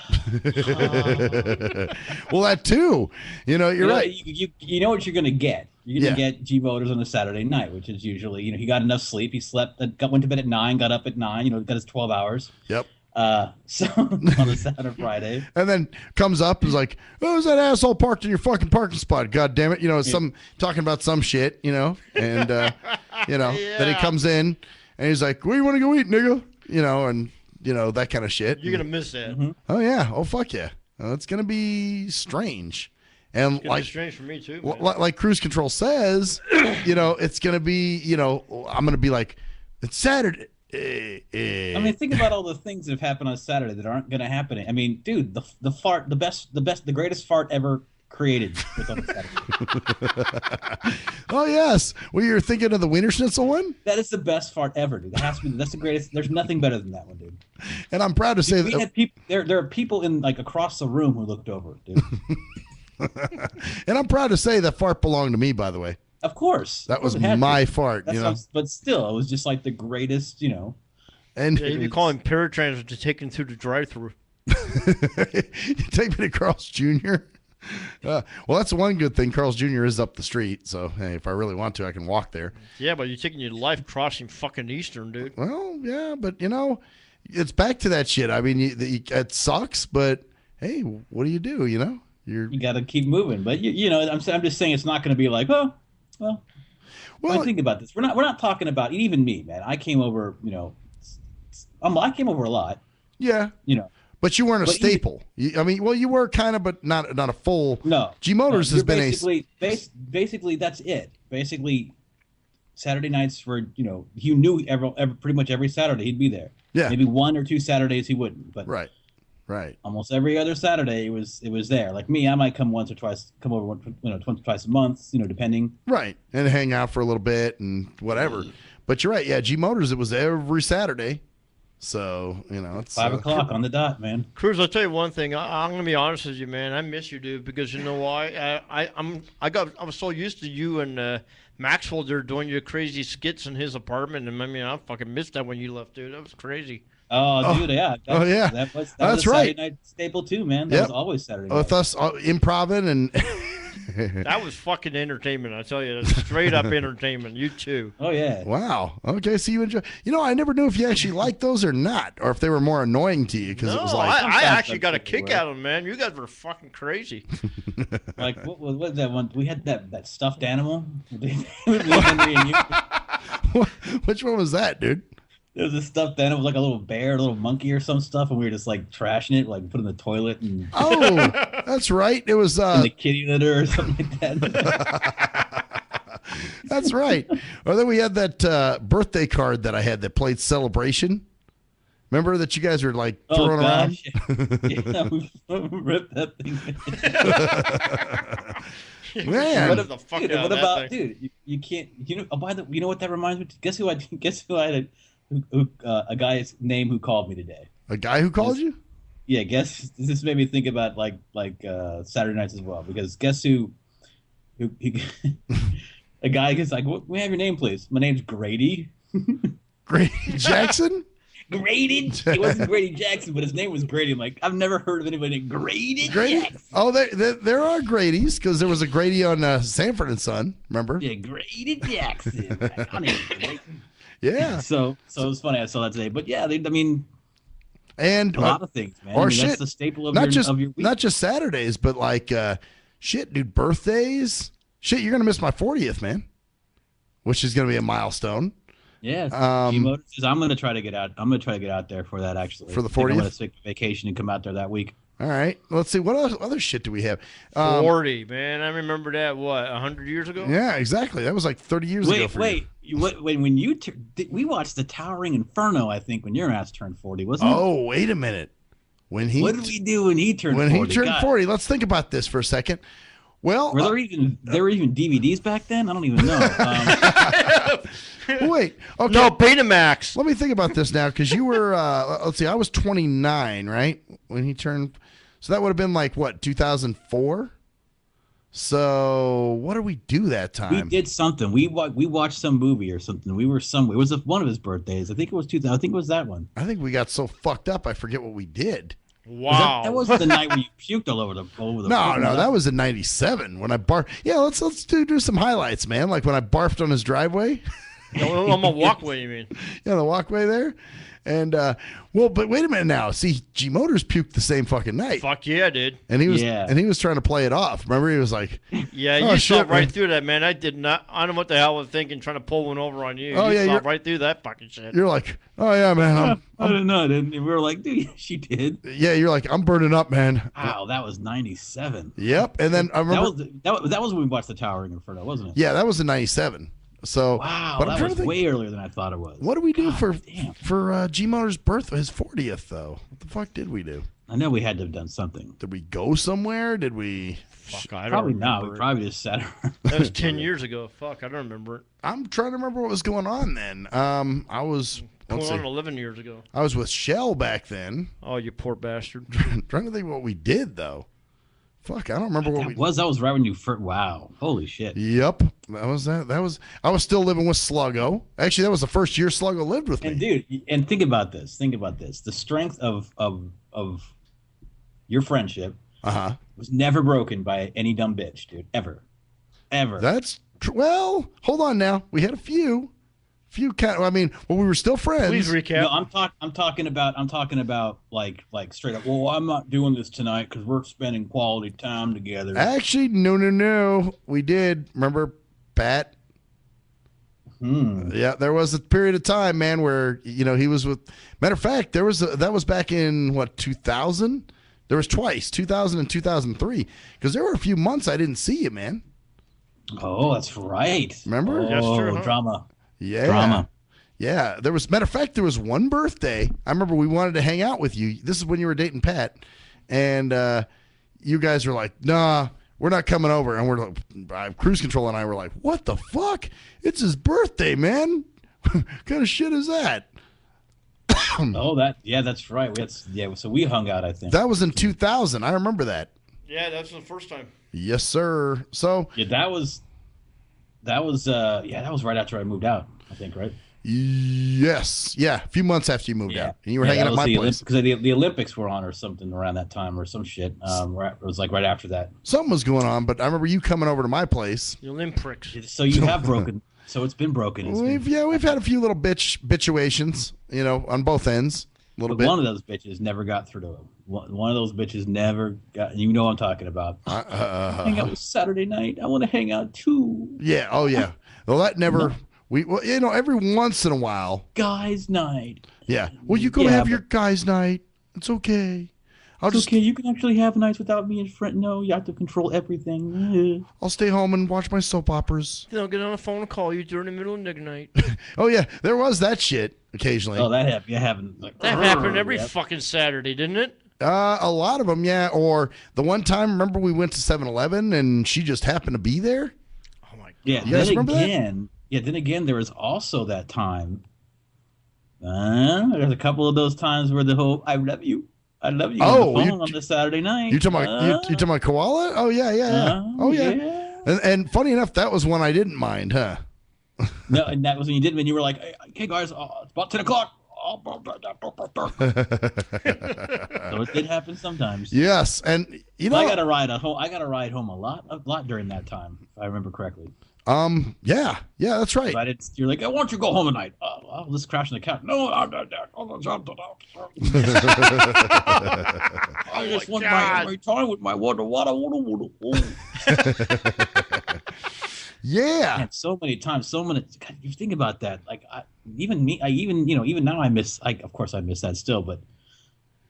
Well, that too. You're right. You know what you're gonna get. You're gonna get G Motors on a Saturday night, which is usually he got enough sleep. He slept, went to bed at 9, got up at 9. Got his 12 hours. Yep. So on a Saturday, Friday, and then comes up and is like, "Oh, is that asshole parked in your fucking parking spot? God damn it!" Some talking about some shit, and then he comes in and he's like, "Where you want to go eat, nigga?" And that kind of shit. You're gonna miss that. Mm-hmm. Oh yeah. Oh fuck yeah. It's gonna be strange. And it's strange for me too. Like Cruise Control says, it's gonna be, I'm gonna be like, it's Saturday. I mean, think about all the things that have happened on Saturday that aren't going to happen. I mean, dude, the fart, the greatest fart ever created was on Saturday. Oh yes, well, you're thinking of the Wiener Schnitzel one. That is the best fart ever, dude. That has to be. That's the greatest. There's nothing better than that one, dude. And I'm proud to say we had people. There are people in across the room who looked over, dude. And I'm proud to say that fart belonged to me, by the way. Of course. That was my fart, But still, it was just like the greatest, And you'd be calling paratransit to take him through the drive-through. Take me to Carl's Jr. Well, that's one good thing. Carl's Jr. is up the street, so hey, if I really want to, I can walk there. Yeah, but you're taking your life crossing fucking Eastern, dude. Well, yeah, but it's back to that shit. I mean, it sucks, but hey, what do? You got to keep moving. But I'm just saying it's not going to be like, oh. Well, think about this. We're not talking about even me, man. I came over, I came over a lot. Yeah. But you weren't a staple. You were kind of, but not a full. No. G Motors has been basically that's it. Basically, Saturday nights for you knew pretty much every Saturday he'd be there. Yeah. Maybe 1 or 2 Saturdays he wouldn't, but right. Almost every other Saturday it was there. Like me, I might come once or twice a month, depending. Right, and hang out for a little bit and whatever. But you're right, yeah. G Motors, it was every Saturday, so it's 5 o'clock on the dot, man. Cruz, I'll tell you one thing. I'm gonna be honest with you, man. I miss you, dude, because you know why? I was so used to you and Maxwell there doing your crazy skits in his apartment, and I fucking missed that when you left, dude. That was crazy. Oh, dude, yeah. That was that's a right. Saturday night staple too, man. That was always Saturday night. With us improving and That was fucking entertainment, I tell you. That's straight up entertainment. You too. Oh yeah. Wow. Okay, so you enjoy. You know, I never knew if you actually liked those or not, or if they were more annoying to you because it was like. I actually got a kick out of them, man. You guys were fucking crazy. Like what was that one? We had that stuffed animal. Which one was that, dude? There was a stuffed animal, like a little bear, a little monkey, or some stuff, and we were just like trashing it, like put it in the toilet. And oh, that's right. It was in the kitty litter or something like that. That's right. Or then we had that birthday card that I had that played Celebration. Remember that you guys were like throwing around? Yeah, we ripped that thing. Man, what the fuck? Dude, what about, dude? You can't. You know. Oh, you know what that reminds me? Guess who I had a guy's name who called me today. A guy who called you? Yeah. Guess this made me think about like Saturday nights as well, because guess who a guy gets like, "What? May I have your name, please?" My name's Grady. Grady Jackson. Grady. It wasn't Grady Jackson, but his name was Grady. I'm like, I've never heard of anybody named Grady Jackson. Oh, there are Grady's, because there was a Grady on Sanford and Son. Remember? Yeah, Grady Jackson. Yeah. So it was funny. I saw that today. But yeah, I mean, and a lot of things, man. Or I mean, shit, that's the staple of not your week. Not just Saturdays, but like shit, dude, birthdays. Shit, you're gonna miss my 40th, man. Which is gonna be a milestone. Yeah, G-Motors says I'm gonna try to get out. I'm gonna try to get out there for that, actually. For the 40th? I'm gonna take vacation and come out there that week. All right. Let's see. What other shit do we have? 40, man. I remember that, what, 100 years ago? Yeah, exactly. That was like 30 years ago for you. When you we watched the Towering Inferno, I think, when your ass turned 40, wasn't it? Oh, wait a minute. What did we do when he turned 40? When he turned 40. Let's think about this for a second. Well, were there even DVDs back then? I don't even know. Wait. Okay. No, Betamax. Let me think about this now, because you were, let's see, I was 29, right? When he turned, so that would have been like, what, 2004? So what did we do that time? We did something. We watched some movie or something. We were somewhere. It was one of his birthdays. I think it was 2000. I think it was that one. I think we got so fucked up, I forget what we did. Wow. That wasn't the night where you puked all over the No, that was in '97 when I barfed. Yeah, let's do some highlights, man. Like when I barfed on his driveway. On the walkway, you mean? Yeah, the walkway there. And but wait a minute now. See, G Motors puked the same fucking night. Fuck yeah, dude. And he was trying to play it off. Remember, he was like, "Yeah, you saw right through that, man. I did not. I don't know what the hell I was thinking, trying to pull one over on you. Oh, you saw right through that fucking shit. You're like, oh yeah, man. I don't know. And we were like, dude, she did. Yeah, you're like, I'm burning up, man. Wow, that was '97. Yep. And then I remember that was when we watched the Towering Inferno, wasn't it? Yeah, that was in '97. So wow, but that was way earlier than I thought it was. What did we do for G Motor's birthday, his 40th though? What the fuck did we do? I know we had to have done something. Did we go somewhere? Did we? Fuck, I don't probably remember. not. We probably just sat around. That was 10 years ago. Fuck, I don't remember it. I'm trying to remember what was going on then. I was going on 11 years ago. I was with Shell back then. Oh, you poor bastard. Trying to think what we did though. Fuck, I don't remember what that was. That was right when you first. Wow, holy shit. Yep, that was that. That was. I was still living with Sluggo. Actually, that was the first year Sluggo lived with me. And dude, and think about this. Think about this. The strength of your friendship was never broken by any dumb bitch, dude. Ever. That's well. Hold on now. We had a few. I mean, well, we were still friends. Please recap. No, I'm talking about like straight up. Well, I'm not doing this tonight because we're spending quality time together. Actually, no. We did. Remember, Pat? Yeah, there was a period of time, man, where he was with. Matter of fact, that was back in what 2000. There was twice, 2000 and 2003, because there were a few months I didn't see you, man. Oh, that's right. Remember? Oh, that's true. Drama. Yeah. Drama. Yeah. Matter of fact, there was one birthday. I remember we wanted to hang out with you. This is when you were dating Pat. And you guys were like, nah, we're not coming over. And we're like, Cruise Control and I were like, what the fuck? It's his birthday, man. What kind of shit is that? That's right. So we hung out, I think. That was in 2000. I remember that. Yeah, that was the first time. Yes, sir. So yeah, that was right after I moved out, I think, right? Yes. Yeah. A few months after you moved out. And you were hanging at my place. Because the Olympics were on or something around that time or some shit. It was like right after that. Something was going on, but I remember you coming over to my place. The Olympics. So you have broken. So it's been broken. We've had a few little bitchuations, on both ends. A little bit. One of those bitches never got through to him. One of those bitches never got. You know what I'm talking about. Hang out with Saturday night. I want to hang out too. Yeah. Oh yeah. Well, that never. Every once in a while. Guys' night. Yeah. Well, you go have your guys' night. It's okay. It's okay. You can actually have nights without me in front. No, you have to control everything. I'll stay home and watch my soap operas. They'll get on the phone and call you during the middle of nigger night. Oh yeah, there was that shit occasionally. Oh, that happened. That happened every fucking Saturday, didn't it? A lot of them, yeah. Or the one time, remember we went to 7-Eleven and she just happened to be there. Oh my god. Yeah. You guys remember that? Yeah. Then again, there was also that time. There's a couple of those times where the whole "I love you." On the phone on the Saturday night. You talking about Koala? Oh yeah. Oh yeah. And funny enough, that was one I didn't mind, huh? No, and that was when you did when you were like, "Hey guys, it's about 10 o'clock." So it did happen sometimes. Yes, and I got to ride home. I got to ride home a lot during that time, if I remember correctly. Yeah, that's right. You're like, "I want you to go home tonight." I'll just crash on the couch. No, I just want my time with my water. Yeah. Man, so many times, God, you think about that. Like, even now I miss. Of course, I miss that still. But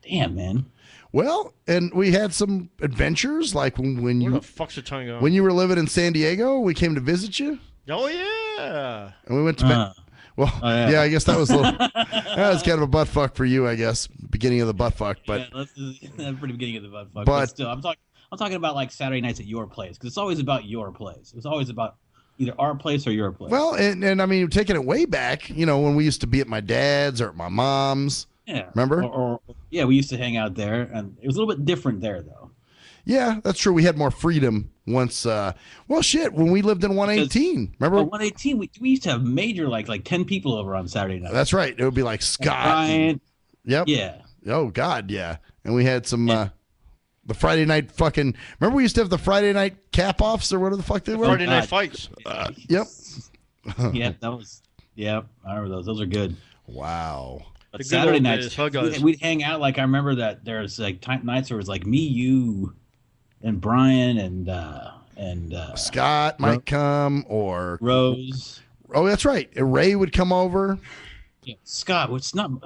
damn, man. Well, and we had some adventures, like when you. Where the fuck's the tongue going? When you were living in San Diego, we came to visit you. Oh yeah. And we went to. Yeah, I guess that was a little. That was kind of a butt fuck for you, I guess. Beginning of the butt fuck, but. Yeah, that's pretty beginning of the butt fuck. But still, I'm talking about like Saturday nights at your place, because it's always about your place. It's always about either our place or your place. Well, and I mean, taking it way back, when we used to be at my dad's or at my mom's. Yeah. Remember? Yeah, we used to hang out there, and it was a little bit different there, though. Yeah, that's true. We had more freedom once. When we lived in 118. Remember? 118, we used to have major, like 10 people over on Saturday night. That's right. It would be like Scott. Brian. Yep. Yeah. Oh, God, yeah. And we had some... the Friday night fucking... Remember we used to have the Friday night cap-offs or whatever the fuck they were? Friday night fights. Yep. Yeah, I remember those. Those are good. Wow. But Saturday nights, we'd hang out. Like, I remember that there's like nights where it was like me, you, and Brian, and Scott might come, or... Rose. Oh, that's right. Ray would come over. Yeah. Scott,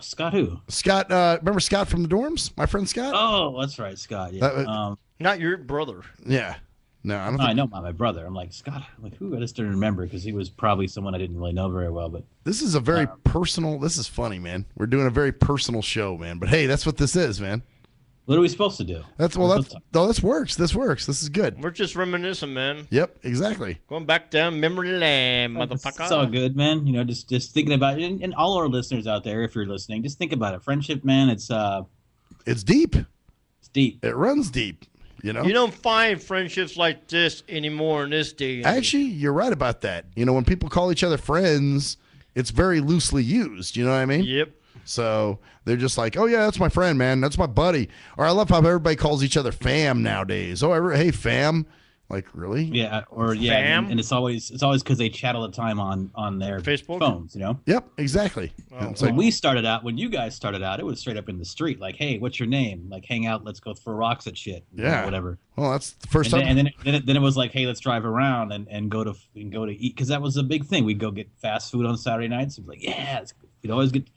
Scott who? Scott, remember Scott from the dorms? My friend Scott? Oh, that's right, Scott. Yeah. Not your brother. Yeah. No, I don't I know my brother. I'm like, Scott, who? I just didn't remember because he was probably someone I didn't really know very well. But this is a very personal, this is funny, man. We're doing a very personal show, man. But hey, that's what this is, man. What are we supposed to do? This works. This works. This is good. We're just reminiscing, man. Yep, exactly. Going back down memory lane, motherfucker. It's all good, man. Just thinking about it, and all our listeners out there, if you're listening, just think about it. Friendship, man, it's deep. It's deep. It runs deep. You don't find friendships like this anymore in this day. Actually, you're right about that. When people call each other friends, it's very loosely used. You know what I mean? Yep. So they're just like, oh yeah, that's my friend, man. That's my buddy. Or I love how everybody calls each other fam nowadays. Oh, hey fam. Like, really? Yeah, or and it's always because they chat all the time on their Facebook phones, Yep, exactly. When you guys started out, it was straight up in the street, like, hey, what's your name? Like, hang out, let's go throw rocks at shit, whatever. Well, that's the first time. And then it was like, hey, let's drive around and go to eat, because that was a big thing. We'd go get fast food on Saturday nights. It'd be like, yeah, we'd always get,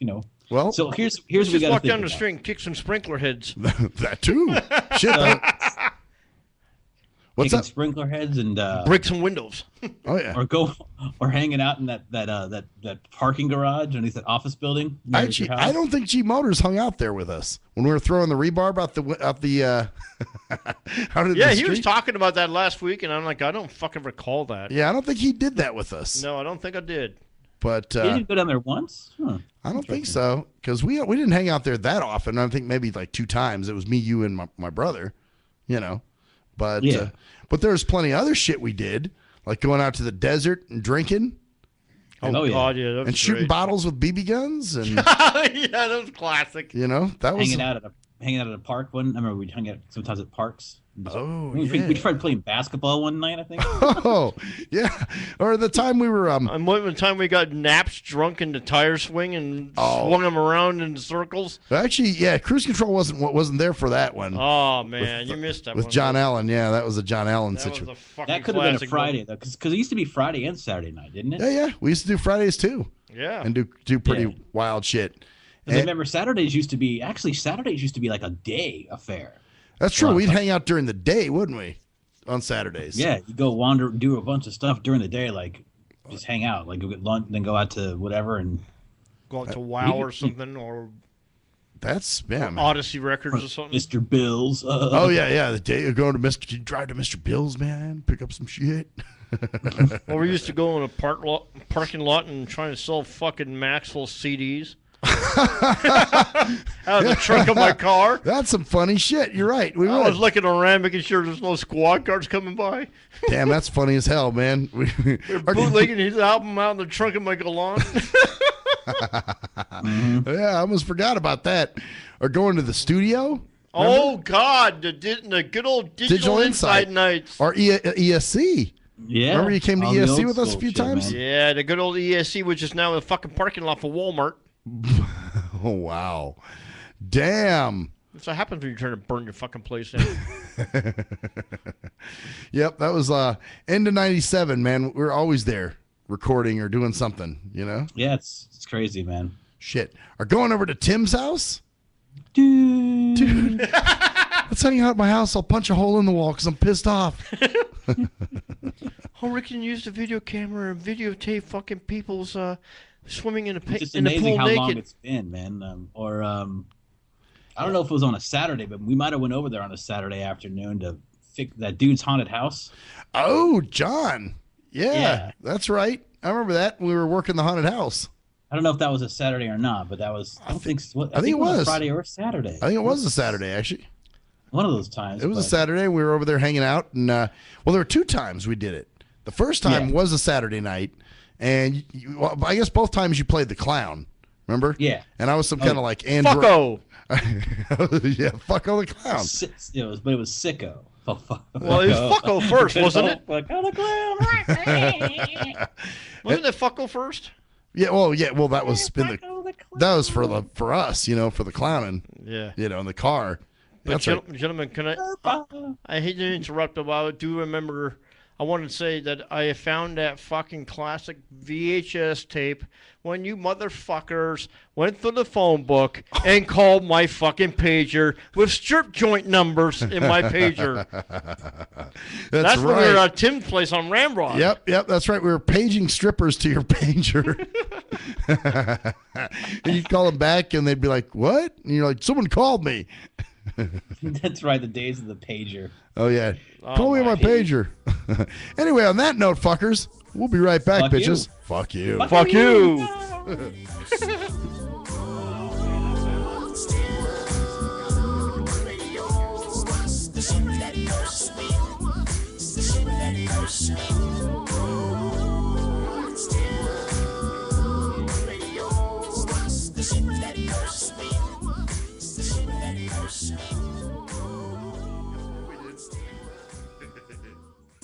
Well, so here's what we got to walk down the street and kick some sprinkler heads. That too. Shit. What's kicking that? sprinkler heads and break some windows. Oh yeah. Or hanging out in that parking garage underneath that office building. Actually, I don't think G Motors hung out there with us when we were throwing the rebarb out the he was talking about that last week, and I'm like, I don't fucking recall that. Yeah, I don't think he did that with us. No, I don't think I did. But you didn't go down there once? Huh. I don't think so, because we didn't hang out there that often. I think maybe like 2 times. It was me, you, and my brother. But but there's plenty of other shit we did, like going out to the desert and drinking. Oh, God, yeah. That was And shooting great. bottles with BB guns and Yeah, that was classic. that was hanging out at a park one. I remember we'd hang out sometimes at parks. We tried playing basketball one night, I think. Oh, yeah. Or the time we were And the time we got naps drunk in the tire swing and swung them around in circles. Actually, yeah, Cruise Control wasn't there for that one. Oh man, you missed that with one. John Allen. Yeah, that was a John Allen situation. That could have been a Friday though, because it used to be Friday and Saturday night, didn't it? Yeah. We used to do Fridays too. Yeah. And do pretty wild shit. And I remember Saturdays used to be like a day affair. That's true. We'd hang out during the day, wouldn't we? On Saturdays. Yeah, you go wander, do a bunch of stuff during the day, like just hang out, like go get lunch, then go out to whatever and go out to WoW or something, or that's Odyssey Records or something. Mr. Bill's. Oh yeah. The day you go to you drive to Mr. Bill's, man, pick up some shit. Well, we used to go in a parking lot and try to sell fucking Maxwell CDs. Out of the trunk of my car. That's some funny shit. You're right. I was looking around, making sure there's no squad cars coming by. Damn, that's funny as hell, man. We're bootlegging his album out in the trunk of my Galant. Yeah, I almost forgot about that. Or going to the studio. Oh God, the good old digital insight nights. Or ESC. Yeah. Remember you came to ESC with us a few times? Man. Yeah, the good old ESC, which is now a fucking parking lot for Walmart. Oh, wow. Damn. That's what happens when you're trying to burn your fucking place down. Yep, that was end of 97, man. We were always there recording or doing something, you know? Yeah, it's crazy, man. Shit. Or going over to Tim's house? Dude. Let's hang out at my house. I'll punch a hole in the wall because I'm pissed off. Oh, Rick can use the video camera and videotape fucking people's swimming in It's the just in the amazing pool how naked. long it's been, man. I don't know if it was on a Saturday, but we might have went over there on a Saturday afternoon to fix that dude's haunted house. Oh, John. Yeah, that's right. I remember that. We were working the haunted house. I don't know if that was a Saturday or not, but that was. I think it it was a was Friday or a Saturday. I think it was a Saturday, actually. One of those times. It was a Saturday. We were over there hanging out, and well, there were two times we did it. The first time was a Saturday night, and well, I guess both times you played the clown. Remember? Yeah. And I was some kind of like Andrew. Fucko. Yeah, Fucko the clown. It was Sicko. Well, it was Fucko first, wasn't it? Fucko the clown. Wasn't it Fucko first? Yeah. Well, that was for us, you know, for the clowning. Yeah. You know, in the car. But That's right. gentlemen, can I hate to interrupt, but I do remember. I wanted to say that I found that fucking classic VHS tape when you motherfuckers went through the phone book and called my fucking pager with strip joint numbers in my pager. That's when we were at Tim's place on Ramrod. Yep, that's right. We were paging strippers to your pager. And you'd call them back, and they'd be like, what? And you're like, someone called me. That's right, the days of the pager. Oh, yeah. Call me on my pager. Anyway, on that note, fuckers, we'll be right back, bitches. Fuck you. Fuck you.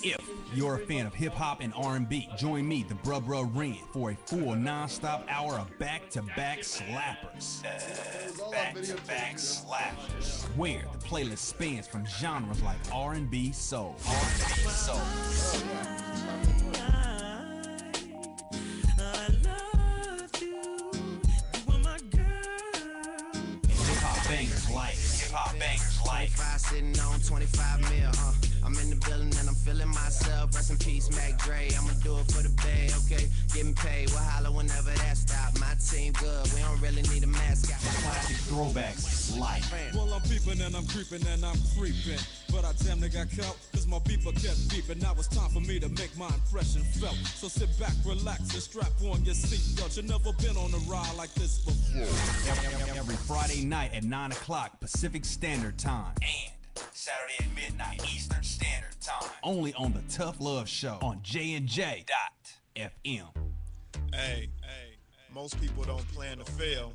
If you're a fan of hip-hop and R&B, join me, the Bro Ren, for a full non-stop hour of back-to-back slappers. Back-to-back slappers. Where the playlist spans from genres like R&B, soul. Hip-hop bangers like 25 sitting on 25 mil, I'm in the building and I'm feeling myself. Rest in peace, Mac Dre. I'ma do it for the bay, okay? Getting paid, we'll holler whenever that stop. My team good, we don't really need a mascot. classic throwbacks like. Well, I'm peeping and I'm creeping and I'm creeping. But I damn near got caught, cause my beeper kept beeping. Now it's time for me to make my impression felt. So sit back, relax, and strap on your seatbelt. You've never been on a ride like this before. Every Friday night at 9 o'clock Pacific Standard Time. And Saturday at midnight Eastern Standard Time. Only on the Tough Love Show on J&J.FM. Hey, most people don't plan to fail,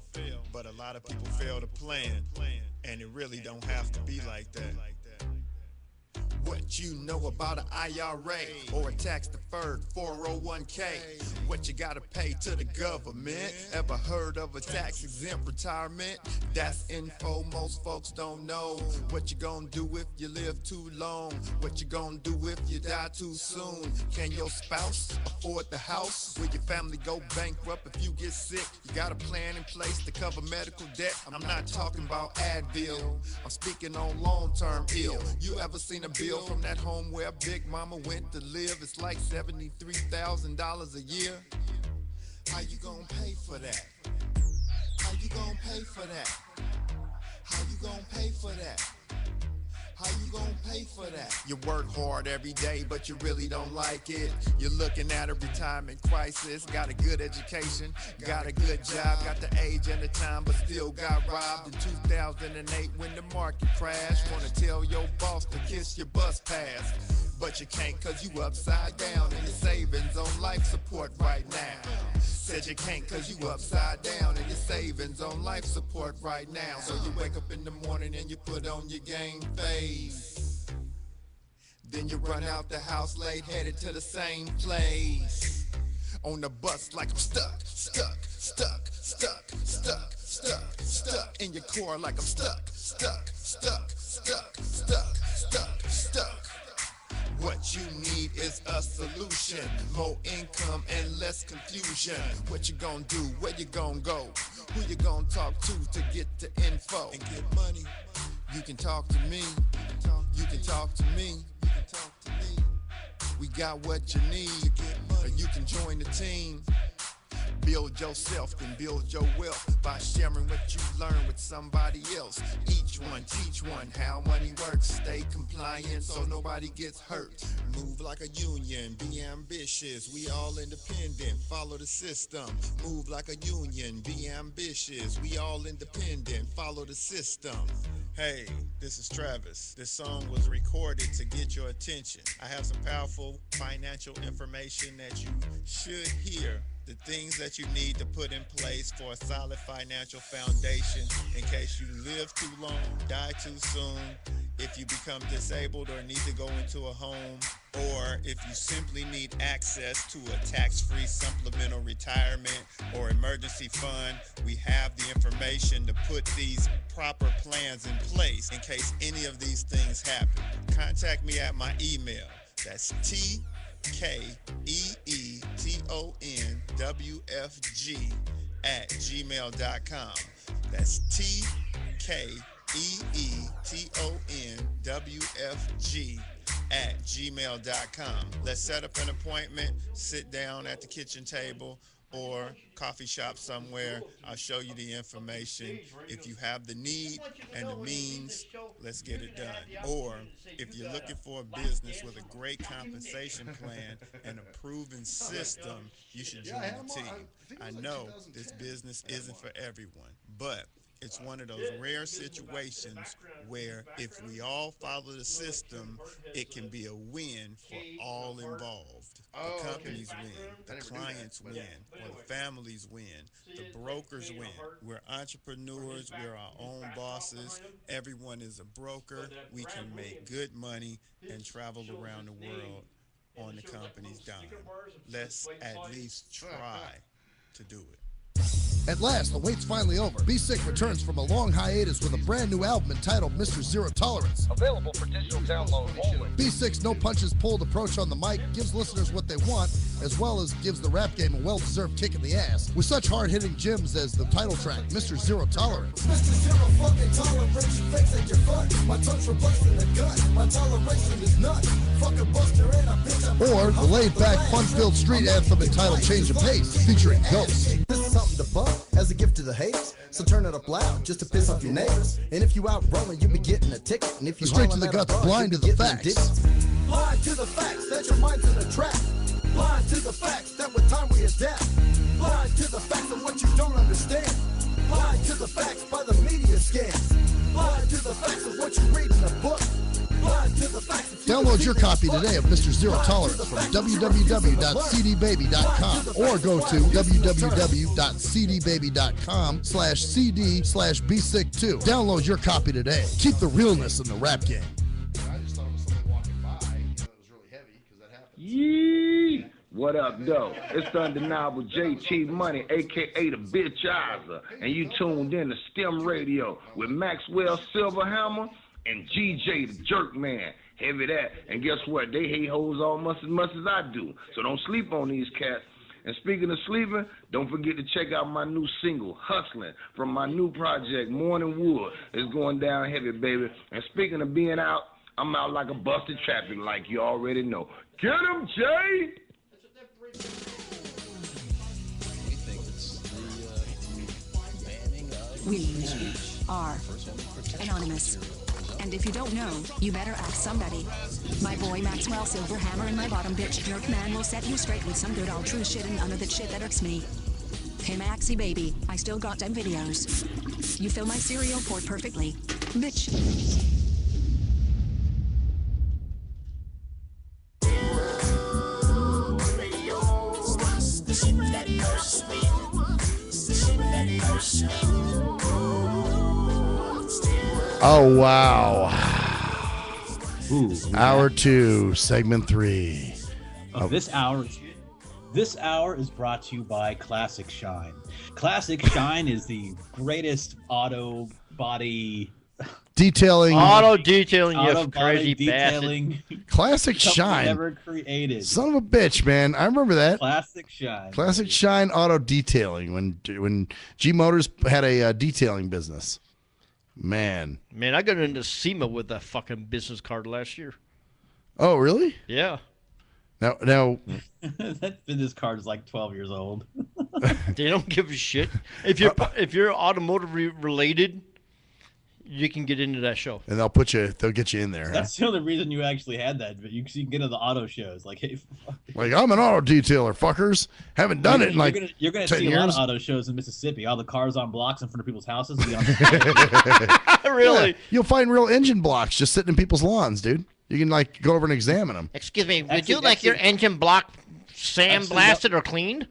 but a lot of people fail to plan, and it really don't have to be like that. What you know about an IRA or a tax-deferred 401k? What you gotta pay to the government? Ever heard of a tax-exempt retirement? That's info most folks don't know. What you gonna do if you live too long? What you gonna do if you die too soon? Can your spouse afford the house? Will your family go bankrupt if you get sick? You got a plan in place to cover medical debt? I'm not talking about Advil. I'm speaking on long-term ill. You ever seen a bill from that home where Big Mama went to live? It's like $73,000 a year. How you gonna pay for that? How you gonna pay for that? How you gonna pay for that? How you gonna pay for that? You work hard every day, but you really don't like it. You're looking at a retirement crisis. Got a good education, got a good job, got the age and the time, but still got robbed in 2008 when the market crashed. Wanna tell your boss to kiss your bus pass, but you can't cause you upside down and your savings on life support right now. Said you can't cause you upside down and your savings on life support right now. So you wake up in the morning and you put on your game face. Then you run out the house late, headed to the same place. On the bus like I'm stuck in your car like I'm stuck. What you need is a solution, more income and less confusion. What you gonna do, where you gonna go, who you gonna talk to get the info and get money. You can talk to me, you can talk to me, we got what you need, or you can join the team. Build yourself and build your wealth by sharing what you learn with somebody else. Each one, teach one how money works. Stay compliant so nobody gets hurt. Move like a union, be ambitious. We all independent, follow the system. Move like a union, be ambitious. We all independent, follow the system. Hey, this is Travis. This song was recorded to get your attention. I have some powerful financial information that you should hear. The things that you need to put in place for a solid financial foundation in case you live too long, die too soon, if you become disabled or need to go into a home, or if you simply need access to a tax-free supplemental retirement or emergency fund. We have the information to put these proper plans in place in case any of these things happen. Contact me at my email. That's TKEETONWFG@gmail.com. That's TKEETONWFG@gmail.com. Let's set up an appointment, sit down at the kitchen table or coffee shop somewhere. I'll show you the information. If you have the need and the means, let's get it done. Or if you're looking for a business with a great compensation plan and a proven system, you should join the team. I know this business isn't for everyone, but it's one of those rare situations where if we all follow the system, it can be a win for all involved. The companies win, the clients win, or the families win, the brokers win. We're entrepreneurs, we're our own bosses, everyone is a broker, we can make good money and travel around the world on the company's dime. Let's at least try to do it. At last, the wait's finally over. Be Sick returns from a long hiatus with a brand new album entitled Mr. Zero Tolerance. Available for digital download only. Be Sick's no punches pulled approach on the mic gives listeners what they want, as well as gives the rap game a well-deserved kick in the ass, with such hard-hitting gems as the title track, Mr. Zero Tolerance. Mr. Zero fucking tolerance, you fakes at your fun. My tongue's replacing the gun. My toleration is none. Fucking buster and a bitch. Or the laid-back, fun-filled street anthem entitled Change of Pace, featuring Ghost. This is something to bump as a gift to the haters. So turn it up loud just to piss off your neighbors. And if you out rolling, you be getting a ticket. And if you straight to the guts, blind to the facts. Blind to the facts that your mind's in a trap. Blind to the facts that with time we adapt. Blind to the facts of what you don't understand. Blind to the facts by the media scans. Blind to the facts of what you read in a book. Blind to the facts of Download your copy today of Mr. Zero Tolerance from www.cdbaby.com or go to www.cdbaby.com/cd/bsick2. Download your copy today. Keep the realness in the rap game. Yee! What up, though? It's the undeniable JT Money, a.k.a. the Bitchizer, and you tuned in to STIM Radio with Maxwell Silverhammer and GJ the Jerkman. Heavy that. And guess what? They hate hoes almost as much as I do. So don't sleep on these cats. And speaking of sleeping, don't forget to check out my new single, Hustling, from my new project, Morning Wood. It's going down heavy, baby. And speaking of being out, I'm out like a busted traffic, like you already know. Get him, Jay! We are anonymous. And if you don't know, you better ask somebody. My boy Maxwell Silverhammer and my bottom bitch jerk man will set you straight with some good old true shit and none of that shit that irks me. Hey Maxie baby, I still got them videos. You fill my cereal port perfectly. Bitch. Oh, wow. Hour 2, segment 3. This hour is brought to you by Classic Shine. Classic Shine is the greatest auto body detailing. Auto detailing, you auto crazy detailing bastard. Classic Shine. Ever created. Son of a bitch, man. I remember that. Classic Shine. Classic Shine Auto Detailing when G Motors had a detailing business. Man, I got into SEMA with that fucking business card last year. Oh, really? Yeah. Now that business card is like 12 years old. They don't give a shit. If you're automotive related, you can get into that show. And they'll get you in there. That's the only reason you actually had that. But you can get into the auto shows. Like, hey, like I'm an auto detailer, fuckers. Haven't done it in like you're gonna 10 see years. a lot of auto shows in Mississippi. All the cars on blocks in front of people's houses. Really? Yeah, you'll find real engine blocks just sitting in people's lawns, dude. You can like go over and examine them. Excuse me, would you like your engine block sandblasted or cleaned?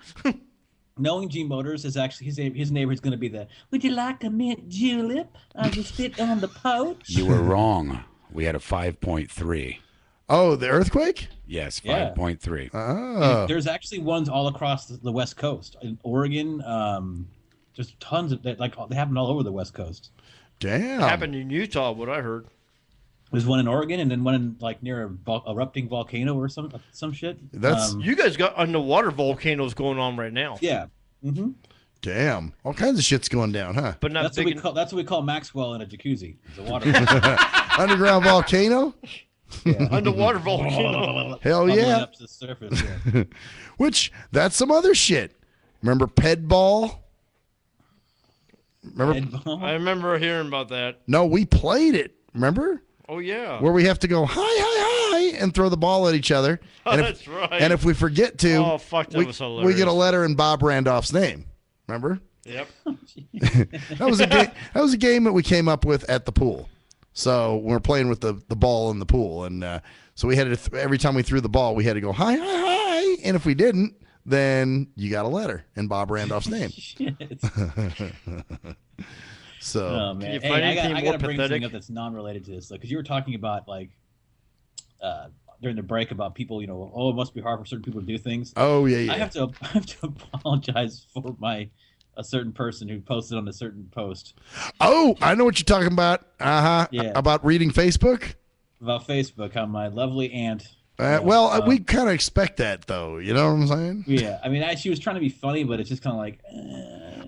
Knowing G Motors is actually his neighborhood's going to be the. Would you like a mint julep? I just fit on the pouch. You were wrong. We had a 5.3. Oh, the earthquake? Yes, 5.3. Oh. There's actually ones all across the West Coast. In Oregon, just tons of that. Like they happen all over the West Coast. Damn. It happened in Utah, what I heard. There's one in Oregon, and then one in like near a erupting volcano or some shit. That's you guys got underwater volcanoes going on right now. Yeah. Mm-hmm. Damn. All kinds of shit's going down, huh? But not that's big. That's what we call Maxwell in a jacuzzi. It's a water. Underground volcano. Yeah. Underwater volcano. Hell yeah. Up to the surface. Yeah. Which that's some other shit. Remember Pedball? Remember? I remember hearing about that. No, we played it. Remember? Oh yeah. Where we have to go hi and throw the ball at each other. Oh, that's right. And if we forget to, oh fuck, that was hilarious. We get a letter in Bob Randolph's name. Remember? Yep. That was a game. That was a game that we came up with at the pool. So we were playing with the ball in the pool, and so we had to every time we threw the ball, we had to go hi, and if we didn't, then you got a letter in Bob Randolph's name. So, oh, man. Can you find anything I more gotta bring pathetic? something up that's non-related to this, because you were talking about like during the break about people, it must be hard for certain people to do things. Oh yeah. I have to apologize for a certain person who posted on a certain post. Oh, I know what you're talking about. Yeah. About reading Facebook. About Facebook, how my lovely aunt. We kind of expect that, though. You know what I'm saying? Yeah, I mean, she was trying to be funny, but it's just kind of like.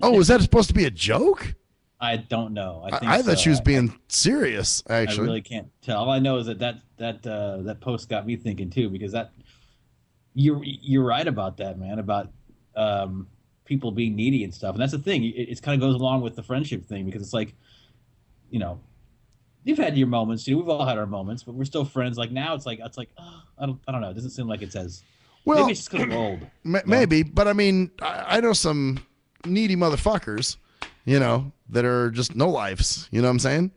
Oh, is that supposed to be a joke? I don't know. I thought she was being serious. Actually, I really can't tell. All I know is that post got me thinking too, because you're right about that, man. About people being needy and stuff, and that's the thing. It kind of goes along with the friendship thing, because it's like, you've had your moments. We've all had our moments, but we're still friends. Like now, it's like oh, I don't know. It doesn't seem like it's as well. Maybe it's just because we're old. Maybe, but I mean, I know some needy motherfuckers, that are just no lives. You know what I'm saying?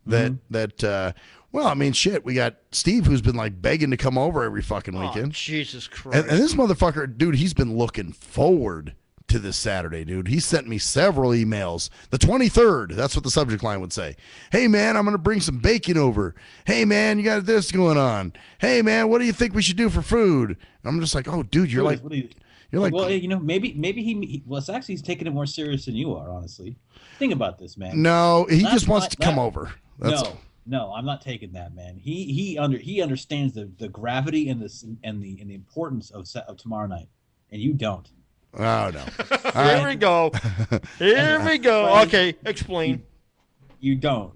That Well, I mean, shit. We got Steve, who's been like begging to come over every fucking weekend. Jesus Christ! And this motherfucker, dude, he's been looking forward to this Saturday, dude. He sent me several emails. The 23rd, that's what the subject line would say. Hey, man, I'm going to bring some bacon over. Hey, man, you got this going on. Hey, man, what do you think we should do for food? And I'm just like, oh, dude, you're like, well, you know, maybe he well, it's actually he's taking it more serious than you are, honestly. Think about this, man. No, he just wants to come over. That's all. No, I'm not taking that, man. He understands the gravity and the importance of tomorrow night, and you don't. Oh no! Here we go. Here we go. Okay, explain. You don't,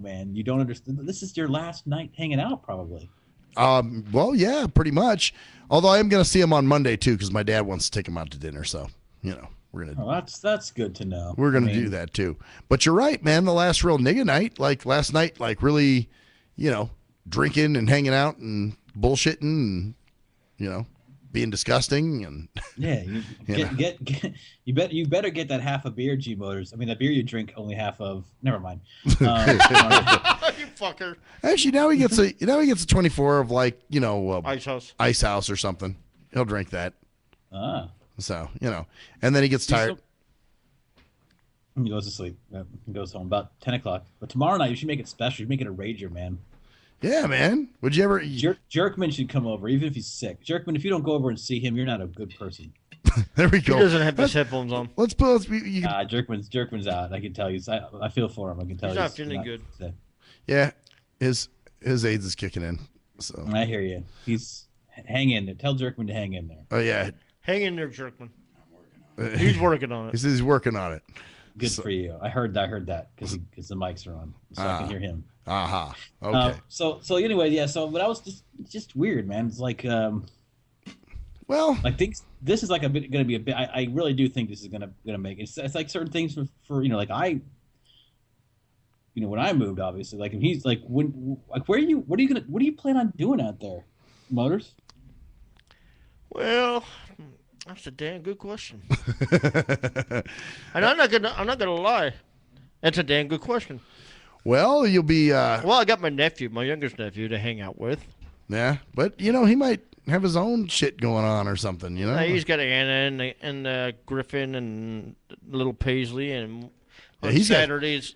man. You don't understand. This is your last night hanging out, probably. Well, yeah, pretty much. Although I am going to see him on Monday too, because my dad wants to take him out to dinner. So you know, we're gonna. Oh, that's good to know. We're gonna do that too. But you're right, man. The last real nigga night, like last night, like really, you know, drinking and hanging out and bullshitting and, you know, being disgusting and yeah, you better get that half a beer, G Motors. I mean, that beer you drink only half of. Never mind. You fucker. Actually, now he gets a 24 of like, you know, Ice House or something. He'll drink that. Ah. So you know, and then he gets tired. He goes to sleep. He goes home about 10 o'clock. But tomorrow night you should make it special. You should make it a rager, man. Yeah, man. Would you ever? Jerkman should come over, even if he's sick. Jerkman, if you don't go over and see him, you're not a good person. There we go. He doesn't have his headphones on. Jerkman's out. I can tell you. I feel for him. I can tell you. He's not feeling good. Yeah, his AIDS is kicking in. So I hear you. He's hang in there. Tell Jerkman to hang in there. Oh yeah, hang in there, Jerkman. He's working on it. He says he's working on it. Good for you. I heard that because the mics are on, so I can hear him. Aha. Okay. So anyway, yeah. So, but I was just weird, man. It's like, well, I think this is like going to be a bit. I really do think this is gonna make it. It's like certain things for you know, like when I moved, obviously, like, and he's like, what are you plan on doing out there, Motors? Well, that's a damn good question. And I'm not gonna lie, that's a damn good question. Well, you'll be. Well, I got my youngest nephew, to hang out with. Yeah, but you know he might have his own shit going on or something. You know, he's got Anna and Griffin and little Paisley, and on Saturdays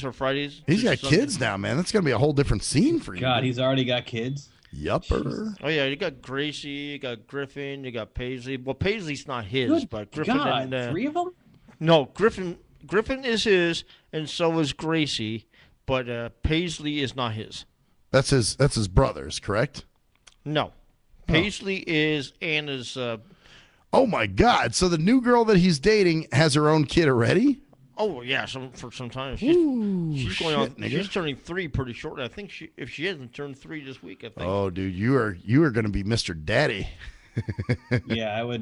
or Fridays. He's got kids now, man. That's gonna be a whole different scene for you. God, he's already got kids. Yupper. Oh yeah, you got Gracie, you got Griffin, you got Paisley. Well, Paisley's not his, but Griffin God, and 3 of them. No, Griffin is his, and so is Gracie, but Paisley is not his. That's his brother's, correct? No, Paisley is Anna's. Oh my God! So the new girl that he's dating has her own kid already? Oh yeah, for some time. She's going on. Nigga. She's turning 3 pretty shortly. I think if she hasn't turned 3 this week, I think. Oh, dude, you are going to be Mr. Daddy. Yeah, I would.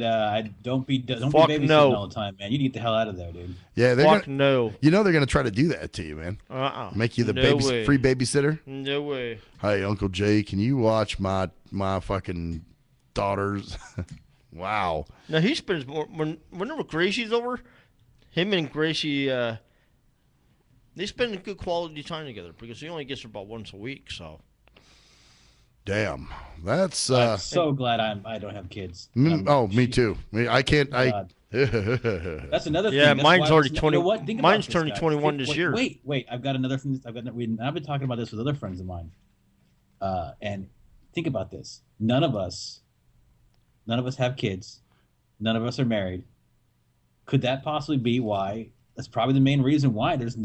Don't be babysitting all the time, man. You need to get the hell out of there, dude. Yeah, no. You know they're gonna try to do that to you, man. Make you the free babysitter. No way. Hey, Uncle Jay, can you watch my fucking daughters? Wow. Now he spends more whenever Gracie's over. Him and Gracie, they spend good quality time together because he only gets her about once a week. So. Damn, that's. I'm so glad I don't have kids. Me too. I can't. That's another thing. Yeah, that's mine's already 20. You know mine's turning 21 this year. Wait. I've got another thing. I've been talking about this with other friends of mine. And think about this. None of us have kids. None of us are married. Could that possibly be why? That's probably the main reason why there's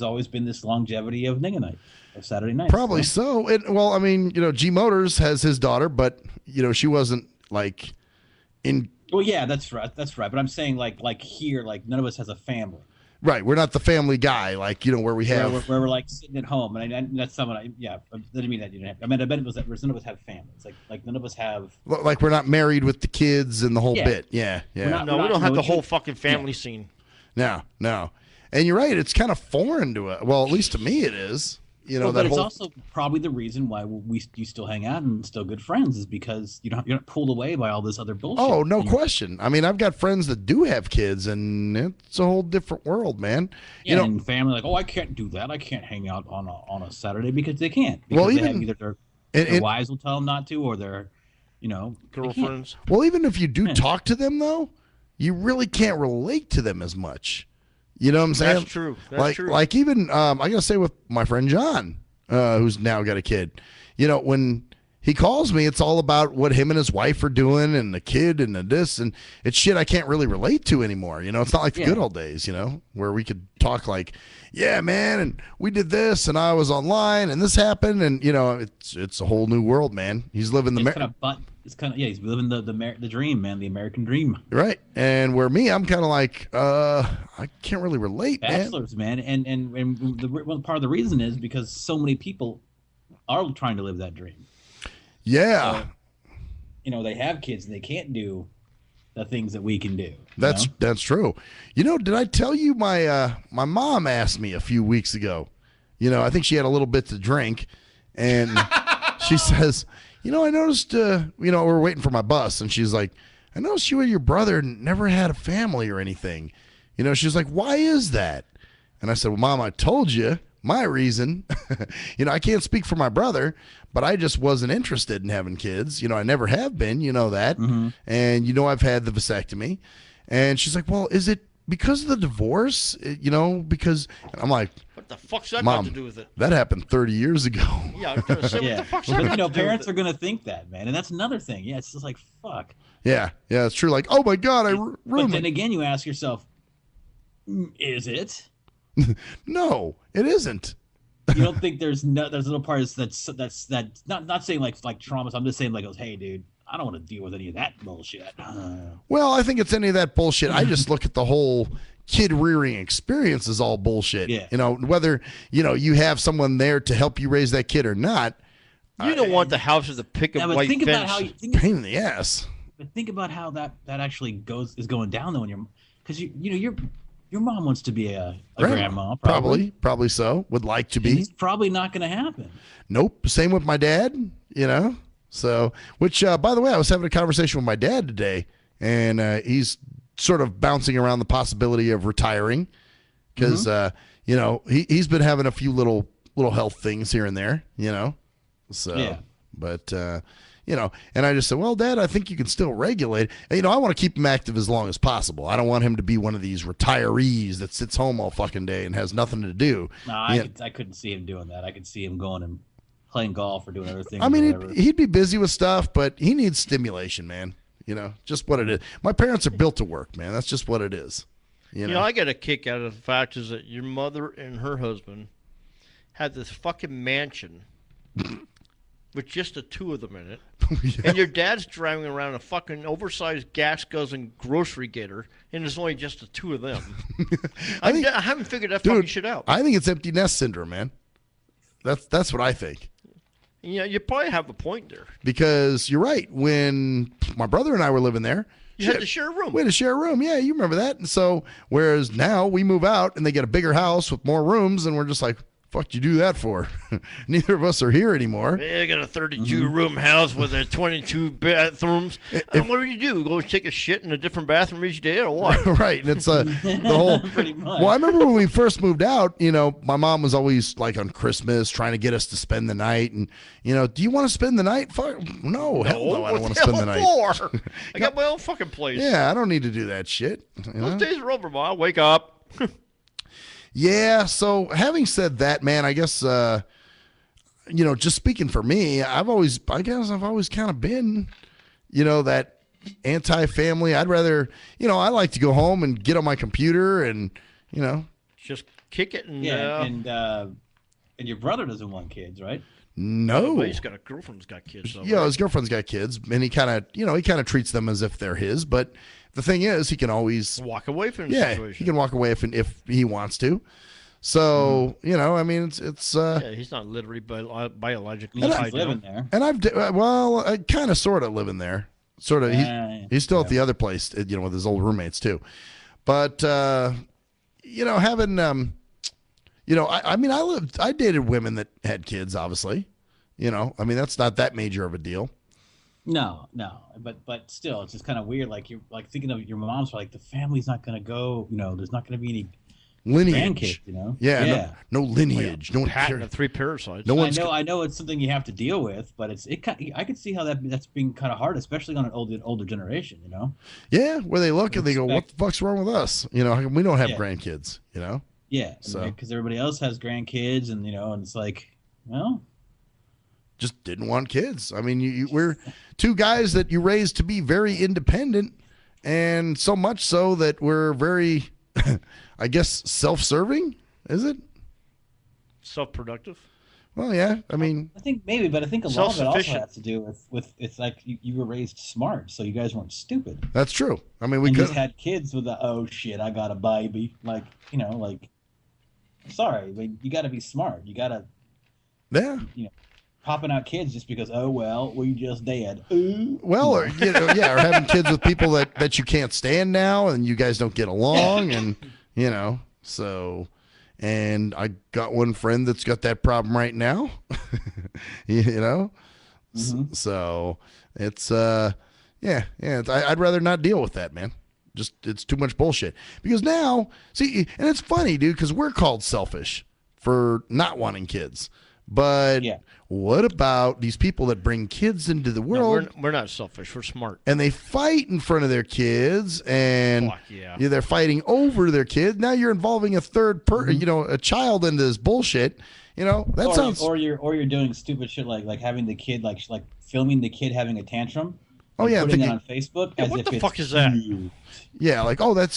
always been this longevity of nigga night, of Saturday night. Probably so. Well, I mean, you know, G Motors has his daughter, but you know, she wasn't like in. Well, yeah, that's right. But I'm saying like here, like none of us has a family. Right, we're not the family guy, like, you know, where we have where we're like sitting at home, and that's someone. I didn't mean that you didn't have. I mean, I bet it was that none of us have families. Like none of us have. Like we're not married with the kids and the whole bit. Yeah. We don't have the whole fucking family scene. No, and you're right. It's kind of foreign to it. Well, at least to me, it is. you know, but that it's whole. also probably the reason why you still hang out and still good friends is because you're not pulled away by all this other bullshit. Oh, no question. I mean, I've got friends that do have kids, and it's a whole different world, man. Yeah, you know, and family like, oh, I can't do that. I can't hang out on a Saturday because they can't. Because Well, they even have either their wives will tell them not to, or their, you know, girlfriends. Well, even if you do talk to them, though, you really can't relate to them as much. You know what I'm saying? That's true. That's true. Like even I gotta say with my friend John, who's now got a kid. You know, when he calls me, it's all about what him and his wife are doing and the kid and this, and it's shit I can't really relate to anymore. You know, it's not like the good old days, you know, where we could talk like, yeah, man, and we did this, and I was online, and this happened, and you know, it's a whole new world, man. He's living the he's living the dream, man, the American dream. Right. And where me, I'm kind of like, I can't really relate, Bachelors, man. And one part of the reason is because so many people are trying to live that dream. Yeah. So, you know, they have kids and they can't do the things that we can do. That's true. You know, did I tell you my mom asked me a few weeks ago, you know, I think she had a little bit to drink, and she says, you know, I noticed, you know, we're waiting for my bus, and she's like, I noticed you and your brother never had a family or anything. You know, she's like, why is that? And I said, well, Mom, I told you my reason. You know, I can't speak for my brother, but I just wasn't interested in having kids. You know, I never have been, you know that. Mm-hmm. And, you know, I've had the vasectomy. And she's like, well, is it because of the divorce? You know, because and I'm like, what the fuck's that Mom, got to do with it? That happened 30 years ago. Yeah, I was going to say, what the fuck's that But, got you know, to do with parents it? are going to think that, man. And that's another thing. Yeah, it's just like, fuck. Yeah, it's true. Like, oh my God, I ruined But then again, you ask yourself, is it? No, it isn't. You don't think there's little parts that's not saying like trauma. I'm just saying like, hey, dude, I don't want to deal with any of that bullshit. Well, I think it's any of that bullshit. I just look at the whole kid rearing experience as all bullshit. Yeah. You know, whether, you know, you have someone there to help you raise that kid or not. You don't want the house with a picket Yeah, but white think fence. about how you Pain in the ass. But think about how that actually is going down though when you're, because you know your mom wants to be a grandma Probably so. Would like to be. It's probably not going to happen. Nope. Same with my dad, you know. So, which, by the way, I was having a conversation with my dad today, and he's sort of bouncing around the possibility of retiring because, you know, he's been having a few little health things here and there, you know. So, yeah. But, you know, and I just said, well, Dad, I think you can still regulate. And, you know, I want to keep him active as long as possible. I don't want him to be one of these retirees that sits home all fucking day and has nothing to do. No, I couldn't see him doing that. I could see him going and playing golf or doing other things. I mean, he'd be busy with stuff, but he needs stimulation, man. You know, just what it is. My parents are built to work, man. That's just what it is. You know, I get a kick out of the fact is that your mother and her husband had this fucking mansion with just the two of them in it. Yeah. And your dad's driving around a fucking oversized gas guzzling grocery getter, and there's only just the two of them. I haven't figured that fucking shit out. I think it's empty nest syndrome, man. That's what I think. Yeah, you probably have a point there. Because you're right. When my brother and I were living there, You had to share a room. we had to share a room. Yeah, you remember that. And so, whereas now we move out and they get a bigger house with more rooms, and we're just like, fuck you do that for? Neither of us are here anymore. They got a 32-room house with 22 bathrooms. What do you do? Go take a shit in a different bathroom each day or what? Right. And it's the whole. Pretty much. Well, I remember when we first moved out, you know, my mom was always like on Christmas trying to get us to spend the night. And, you know, do you want to spend the night? Fuck, no, hell no, I don't want to spend the night. For? I got my own fucking place. Yeah, I don't need to do that shit. You know? Those days are over, Ma. Wake up. Yeah, so having said that, man, I guess, you know, just speaking for me, I've always kind of been, you know, that anti-family. I'd rather, you know, I like to go home and get on my computer and, you know. Just kick it. And, and your brother doesn't want kids, right? No. Well, he's got a girlfriend who's got kids. So, yeah, his girlfriend's got kids, and he kind of treats them as if they're his, but the thing is, he can always walk away from the situation. He can walk away if he wants to. So you know, I mean, it's. Yeah, he's not literally biologically tied living there. And I kind of sort of living there. Sort of. He's still at the other place, you know, with his old roommates too. But you know, having You know, I mean, I dated women that had kids, obviously. You know, I mean, that's not that major of a deal. No, but still, it's just kind of weird. Like you're like thinking of your mom's like the family's not gonna go. You know, there's not gonna be any lineage. Grandkids, you know. Yeah. No lineage. No patent of 3 parasites. No one's. I know it's something you have to deal with, but I could see how that's being kind of hard, especially on an older generation. You know. Yeah, where they look and they go, "What the fuck's wrong with us?" You know, we don't have grandkids. You know. Yeah, so because everybody else has grandkids, and you know, and it's like, well. Just didn't want kids. I mean, we're two guys that you raised to be very independent, and so much so that we're very, I guess, self-serving. Is it self-productive? Well, yeah. I mean, I think maybe, but I think a lot of it also has to do with it's like you were raised smart, so you guys weren't stupid. That's true. I mean, we just had kids with the oh shit, I got a baby. Like you know, like sorry, but you got to be smart. You got to you know. Popping out kids just because we just dead. Ooh. Well, or you know, or having kids with people that you can't stand now, and you guys don't get along, and you know, so. And I got one friend that's got that problem right now, you know, so it's I'd rather not deal with that, man. Just it's too much bullshit. Because now, see, and it's funny, dude, because we're called selfish for not wanting kids. But what about these people that bring kids into the world? No, we're not selfish. We're smart. And they fight in front of their kids, and they're fighting over their kid. Now you're involving a third a child into this bullshit. You know that sounds. Or you're doing stupid shit like having the kid like filming the kid having a tantrum. Oh yeah, putting it on Facebook. Yeah, what the fuck is that? Yeah, like look at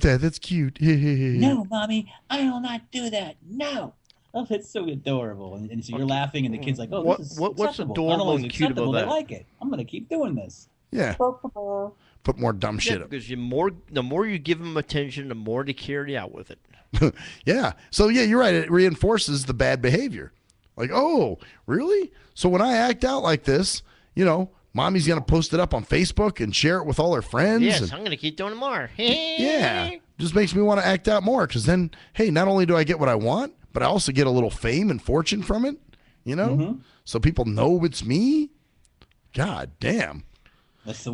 that. That's cute. No, mommy, I will not do that. No. Oh, it's so adorable, and so you're laughing, and the kid's like, "Oh, this is what's acceptable. adorable Not only is and cute about acceptable, that? They like it. I'm gonna keep doing this." Yeah. Put more dumb shit up. Because the more you give them attention, the more they carry out with it. Yeah. So yeah, you're right. It reinforces the bad behavior. Like, oh, really? So when I act out like this, you know, mommy's gonna post it up on Facebook and share it with all her friends. Yes, I'm gonna keep doing it more. Yeah. Just makes me want to act out more because then, hey, not only do I get what I want, but I also get a little fame and fortune from it, you know? So people know it's me. God damn. That's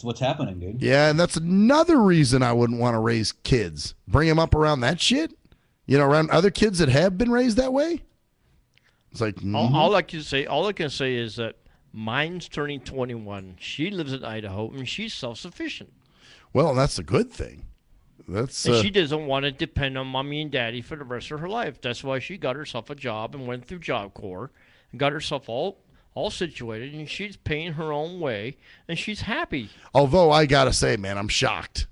what's happening, dude. Yeah, and that's another reason I wouldn't want to raise kids. Bring them up around that shit, you know, around other kids that have been raised that way. It's like all I can say is that mine's turning 21. She lives in Idaho, and she's self-sufficient. Well, that's a good thing. And she doesn't want to depend on mommy and daddy for the rest of her life. That's why she got herself a job and went through Job Corps and got herself all situated, and she's paying her own way, and she's happy. Although I gotta say, man, I'm shocked.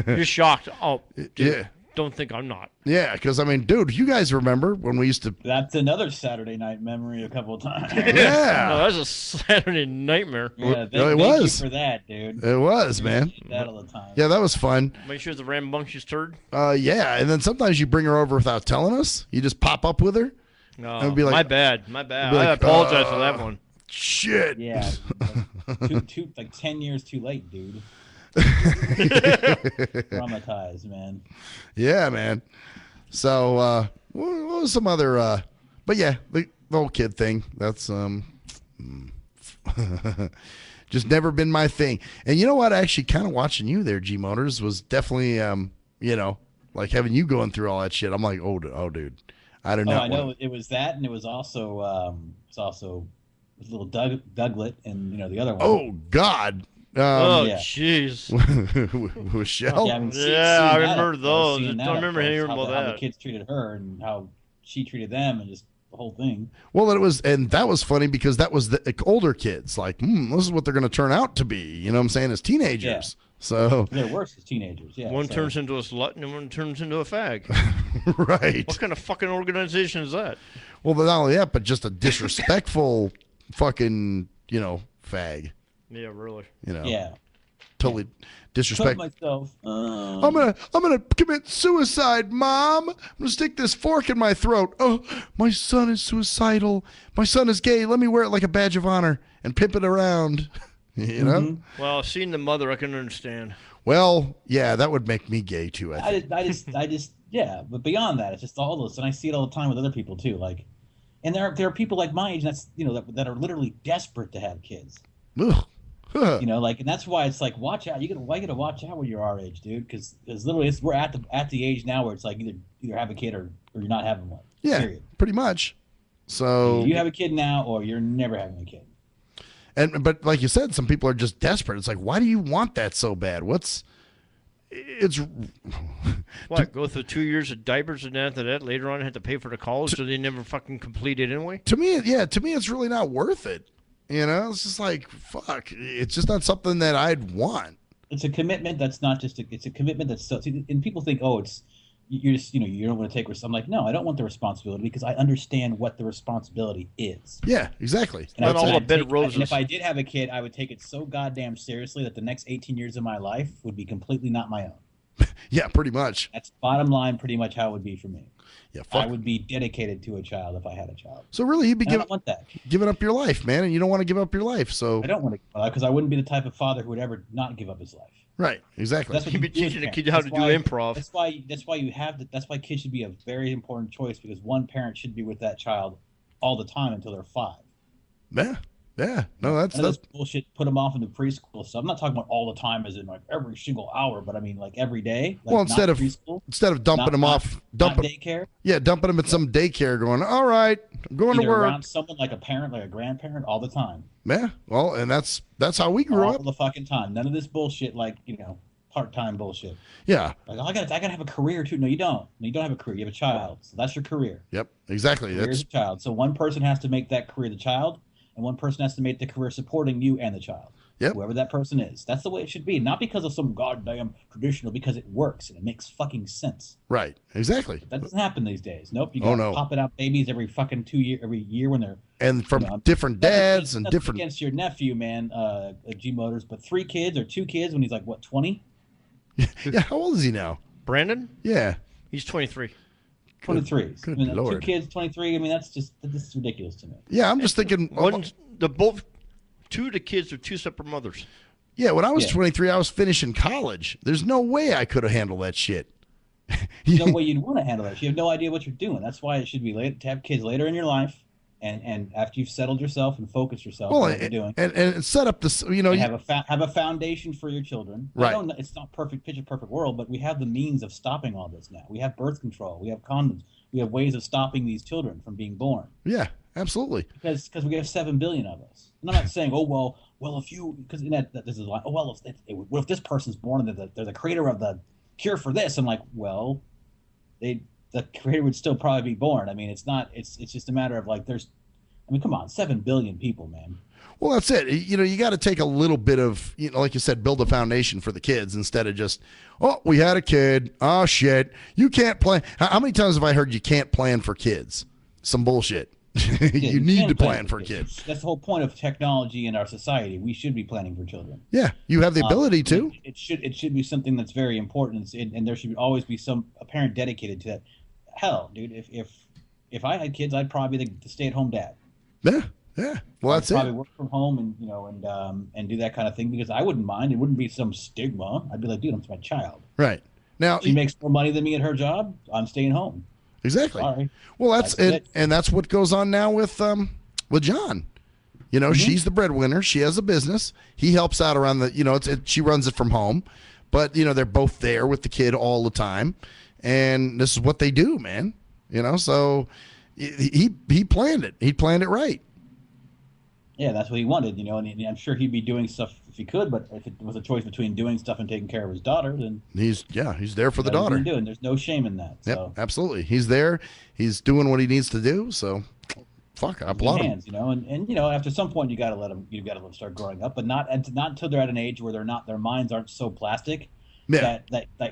You're shocked? Oh, dude, yeah. Don't think I'm not. Yeah, because I mean, dude, you guys remember when we used to? That's another Saturday night memory a couple of times. Yeah, no, that's a Saturday nightmare. Yeah, it was. Thank you for that, dude. It was, man. That all the time. Yeah, that was fun. Make sure the rambunctious turd. Yeah, and then sometimes you bring her over without telling us. You just pop up with her. No, and be like, my bad. Like, I apologize for that one. Shit. Yeah, like 10 years too late, dude. Traumatized, man. Yeah, man. So what was some other but yeah, the whole kid thing, that's just never been my thing. And you know what, actually kind of watching you there, G Motors, was definitely you know, like having you going through all that shit. I'm like, oh dude, I don't know. I know it was that, and it was also little Douglet and you know the other one. Oh God. Jeez. With Shell? I remember those. I don't remember hearing about that. How the kids treated her and how she treated them and just the whole thing. Well, that was funny because that was the older kids. Like, this is what they're going to turn out to be. You know what I'm saying? As teenagers. Yeah. So they're worse as teenagers. Yeah. One turns into a slut and one turns into a fag. Right. What kind of fucking organization is that? Well, not only that, but just a disrespectful fucking, you know, fag. Yeah, really. You know. Yeah. Totally disrespect. Myself. I'm gonna commit suicide, Mom. I'm gonna stick this fork in my throat. Oh, my son is suicidal. My son is gay. Let me wear it like a badge of honor and pimp it around. You know. Well, seeing the mother, I can understand. Well, yeah, that would make me gay too. I think. I just Yeah, but beyond that, it's just all those, and I see it all the time with other people too. Like, and there are people like my age that's that are literally desperate to have kids. Ugh. And that's why it's like, watch out. You gotta watch out when you're our age, dude, because literally we're at the age now where it's like either have a kid or you're not having one. Yeah, period. pretty much. So you have a kid now, or you're never having a kid. But like you said, some people are just desperate. It's like, why do you want that so bad? What, go through 2 years of diapers and after that later on have to pay for the college so they never fucking complete it anyway? To me, it's really not worth it. It's just like, fuck. It's just not something that I'd want. It's a commitment that's not just it's a commitment that's so. And people think, oh, it's you're just you don't want to take risks. I'm like, no, I don't want the responsibility because I understand what the responsibility is. Yeah, exactly. And not all a bed of roses. And if I did have a kid, I would take it so goddamn seriously that the next 18 years of my life would be completely not my own. Yeah, pretty much. That's bottom line, pretty much how it would be for me. Yeah, I would be dedicated to a child if I had a child. So really, you'd be I don't want that. giving up your life, man, and you don't want to give up your life. So I don't want to, because I wouldn't be the type of father who would ever not give up his life. Right, exactly. That's what You'd be teaching a kid how to do improv. That's why kids should be a very important choice, because one parent should be with that child all the time until they're 5. Yeah. No, that's bullshit. Put them off into preschool. So I'm not talking about all the time, as in like every single hour, but I mean like every day. Like well, instead of dumping them off, daycare. Yeah, dumping them at some daycare. Going, all right, I'm going to work. Around someone like a parent, like a grandparent, all the time. Yeah. Well, and that's how we grew up. All the fucking time. None of this bullshit, like part-time bullshit. Yeah. Like, I gotta have a career too. No, you don't. No, you don't have a career. You have a child. So that's your career. Yep. Exactly. That's a child. So one person has to make that career the child. And one person has to make the career supporting you and the child. Yep. Whoever that person is. That's the way it should be. Not because of some goddamn traditional, because it works and it makes fucking sense. Right. Exactly. That doesn't happen these days. Nope. You got popping out babies every fucking every year when they're from different dads and different against your nephew, man, G Motors, but 3 kids or 2 kids when he's like what, 20? Yeah, how old is he now? Brandon? Yeah. He's 23. 23. Good 2 kids, 23. I mean, this is ridiculous to me. Yeah, I'm just thinking. Two of the kids are 2 separate mothers. Yeah, when I was 23, I was finishing college. There's no way I could have handled that shit. There's no way you'd want to handle that. You have no idea what you're doing. That's why it should be late to have kids later in your life, and after you've settled yourself and focused yourself on what you're doing, and set up this. Have a foundation for your children. Right. It's not picture perfect world, but we have the means of stopping all this now. We have birth control. We have condoms. We have ways of stopping these children from being born. Yeah, absolutely. Because we have 7 billion of us. And I'm not saying, oh well, if you, because this is like, oh well, what if this person's born and they're the creator of the cure for this? I'm like, well, the creator would still probably be born. I mean, it's not. It's just a matter of like, come on, 7 billion people, man. Well, that's it. You got to take a little bit of, like you said, build a foundation for the kids instead of just, oh, we had a kid. Oh, shit. You can't plan. How many times have I heard you can't plan for kids? Some bullshit. You need to plan for kids. That's the whole point of technology in our society. We should be planning for children. Yeah, you have the ability to. It should be something that's very important, and there should always be a parent dedicated to that. Hell, dude, if I had kids, I'd probably be the stay-at-home dad. Yeah. Well, that's probably work from home and do that kind of thing, because I wouldn't mind. It wouldn't be some stigma. I'd be like, dude, I'm my child. Right. Now she makes more money than me at her job. I'm staying home. Exactly. Sorry. Well, that's it, and that's what goes on now with John. She's the breadwinner. She has a business. He helps out around she runs it from home, but they're both there with the kid all the time, and this is what they do, man. So he planned it. He planned it right. Yeah, that's what he wanted, and I'm sure he'd be doing stuff if he could, but if it was a choice between doing stuff and taking care of his daughter, then he's there for the daughter. And there's no shame in that. Yep, so. absolutely. He's there. He's doing what he needs to do. So, fuck, I applaud him. And after some point you got to let them start growing up, but not until they're at an age where their minds aren't so plastic that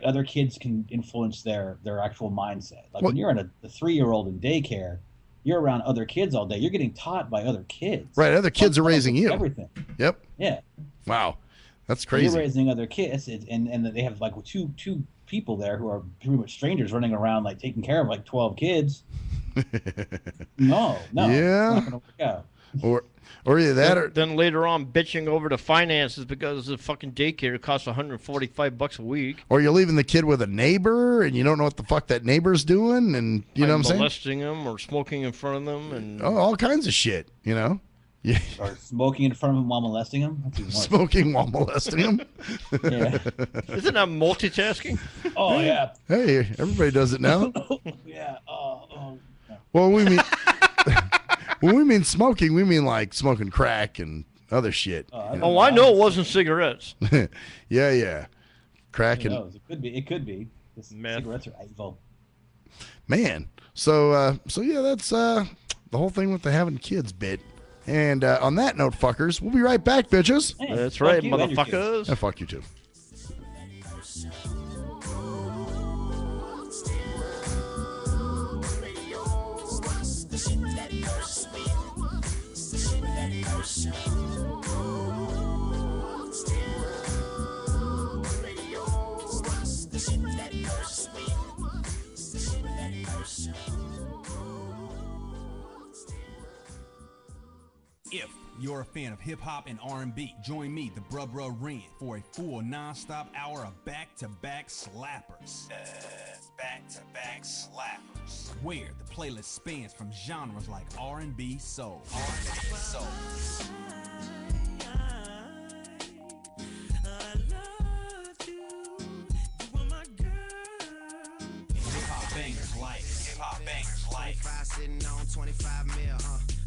other kids can influence their actual mindset. Like when you're in a 3-year-old in daycare, you're around other kids all day. You're getting taught by other kids. Right, other kids are raising you. Everything. Yep. Yeah. Wow, that's crazy. You're raising other kids, and they have like two people there who are pretty much strangers running around like taking care of like 12 kids. No, Yeah. it's not gonna work out. Or either that, or then later on bitching over the finances because the fucking daycare costs $145 a week. Or you're leaving the kid with a neighbor and you don't know what the fuck that neighbor's doing, and you know what I'm saying? Molesting them or smoking in front of them, and all kinds of shit, you know? Yeah. Or smoking in front of him while molesting him. That's even worse. Smoking while molesting him. Yeah. Isn't that multitasking? Oh yeah. Hey, everybody does it now. Yeah. Well, when we mean smoking, we mean like smoking crack and other shit. Oh, I know it wasn't cigarettes. yeah. Crack Who and knows? It could be. Cigarettes are evil. man. So yeah, that's the whole thing with the having kids bit. And on that note, fuckers, we'll be right back, bitches. Hey, that's right, motherfuckers. And fuck you too. If you're a fan of hip-hop and R&B, join me, the Bro Ren, for a full non-stop hour of back-to-back slappers. Back-to-back slappers. Where the playlist spans from genres like R&B, soul. Hip-hop bangers like 25 sitting on 25 mil,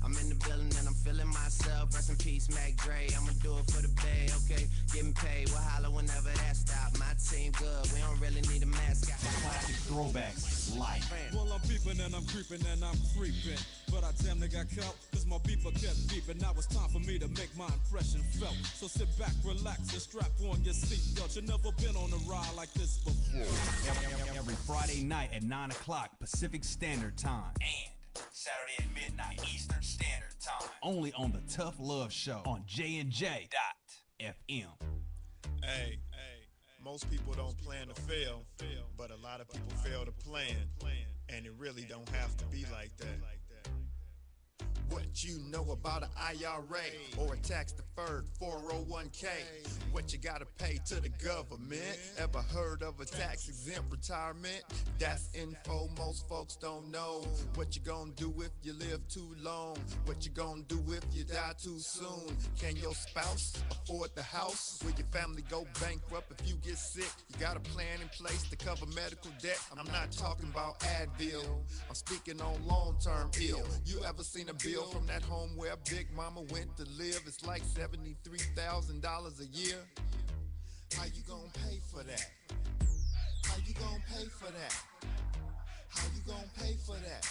I'm in the building and I'm feeling myself. Rest in peace, Mac Dre. I'ma do it for the bay, okay? Getting paid, we'll holler whenever that stop. My team good, we don't really need a mascot. classic throwbacks like. Well, I'm peeping and I'm creeping and I'm creeping. But I damn near got caught, cause my beeper kept beeping. Now it's time for me to make my impression felt. So sit back, relax, and strap on your seatbelt. You've never been on a ride like this before. Every Friday night at 9 o'clock Pacific Standard Time. And Saturday at midnight Eastern Standard Time. Only on the Tough Love Show on JNJ.FM. Hey, most people don't plan to fail, but a lot of people fail to plan, and it really don't have to be like that. What you know about an IRA or a tax-deferred 401k? What you gotta pay to the government? Ever heard of a tax-exempt retirement? That's info most folks don't know. What you gonna do if you live too long? What you gonna do if you die too soon? Can your spouse afford the house? Will your family go bankrupt if you get sick? You got a plan in place to cover medical debt? I'm not talking about Advil. I'm speaking on long-term ill. You ever seen a bill from that home where Big Mama went to live? It's like $73,000 a year. How you gonna pay for that? How you gonna pay for that? How you gonna pay for that?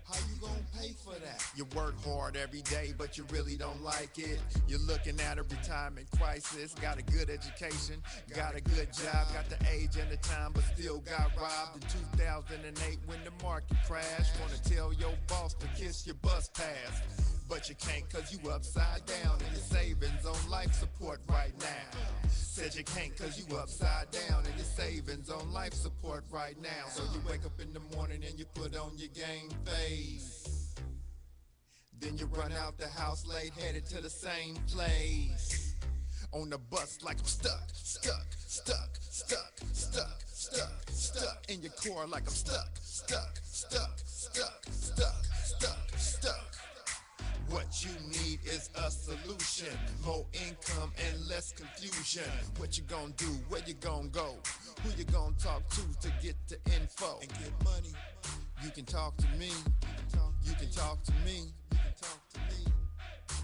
How you gonna pay for that? You work hard every day, but you really don't like it. You're looking at a retirement crisis. Got a good education, got a good job, got the age and the time, but still got robbed in 2008 when the market crashed. Wanna tell your boss to kiss your bus pass, but you can't cause you upside down and your savings on life support right now. Said you can't cause you upside down and your savings on life support right now. So you wake up in the morning and you put on your game face. Then you run out the house late, headed to the same place. On the bus like I'm stuck in your car like I'm stuck. What you need is a solution, more income and less confusion. What you gonna do, where you gonna go, who you gonna talk to get the info and get money? You can talk to me, you can talk to me,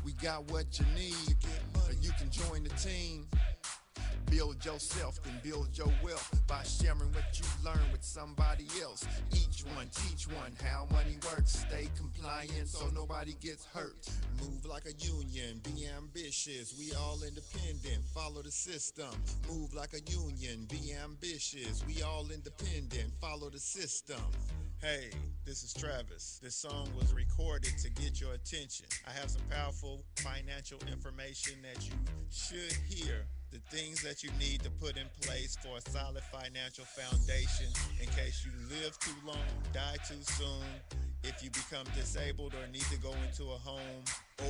we got what you need, or you can join the team. Build yourself and build your wealth by sharing what you learn with somebody else. Each one, teach one how money works. Stay compliant so nobody gets hurt. Move like a union, be ambitious. We all independent, follow the system. Move like a union, be ambitious. We all independent, follow the system. Hey, this is Travis. This song was recorded to get your attention. I have some powerful financial information that you should hear. The things that you need to put in place for a solid financial foundation in case you live too long, die too soon, If you become disabled or need to go into a home,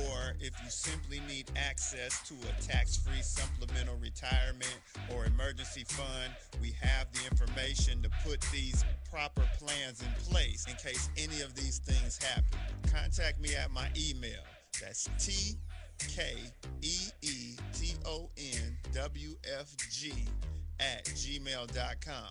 or if you simply need access to a tax-free supplemental retirement or emergency fund, we have the information to put these proper plans in place in case any of these things happen. Contact me at my email. That's tkeetonwfg@gmail.com.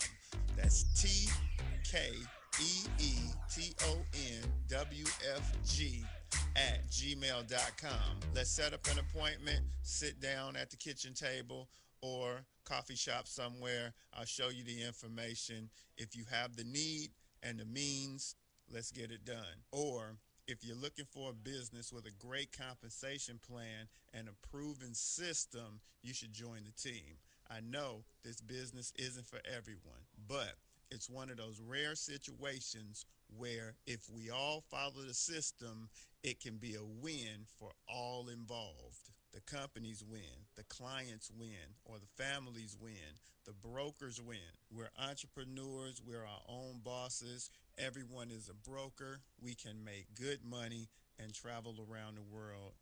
That's tkeetonwfg@gmail.com. Let's set up an appointment, sit down at the kitchen table or coffee shop somewhere. I'll show you the information. If you have the need and the means, let's get it done. Or if you're looking for a business with a great compensation plan and a proven system, you should join the team. I know this business isn't for everyone, but it's one of those rare situations where if we all follow the system, it can be a win for all involved. The companies win, the clients win, or the families win, the brokers win. We're entrepreneurs, we're our own bosses. Everyone is a broker. We can make good money and travel around the world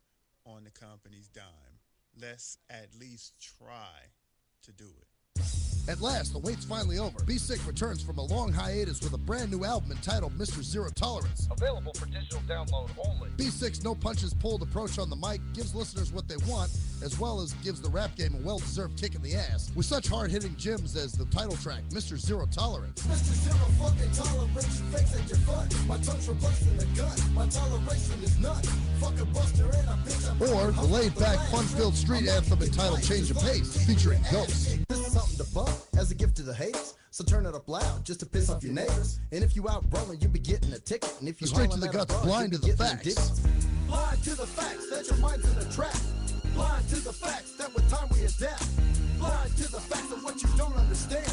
on the company's dime. Let's at least try to do it. At last, the wait's finally over. Be Sick returns from a long hiatus with a brand new album entitled Mr. Zero Tolerance. Available for digital download only. Be Sick's no punches pulled approach on the mic gives listeners what they want, as well as gives the rap game a well-deserved kick in the ass, with such hard-hitting gems as the title track, Mr. Zero Tolerance. Mr. Zero fucking tolerance, fakes at your fun. My tongue's replacing the gun. My toleration is none. Fuck a buster and a bitch. Or the laid-back, fun-filled street anthem entitled Change of Pace, featuring Ghost. This is something to bump as a gift to the haters. So turn it up loud just to piss off your neighbors. And if you out rolling, you'll be getting a ticket. And if you Straight to the guts, blind to the facts. Blind to the facts that your mind's in a trap. Blind to the facts that with time we adapt. Blind to the facts of what you don't understand.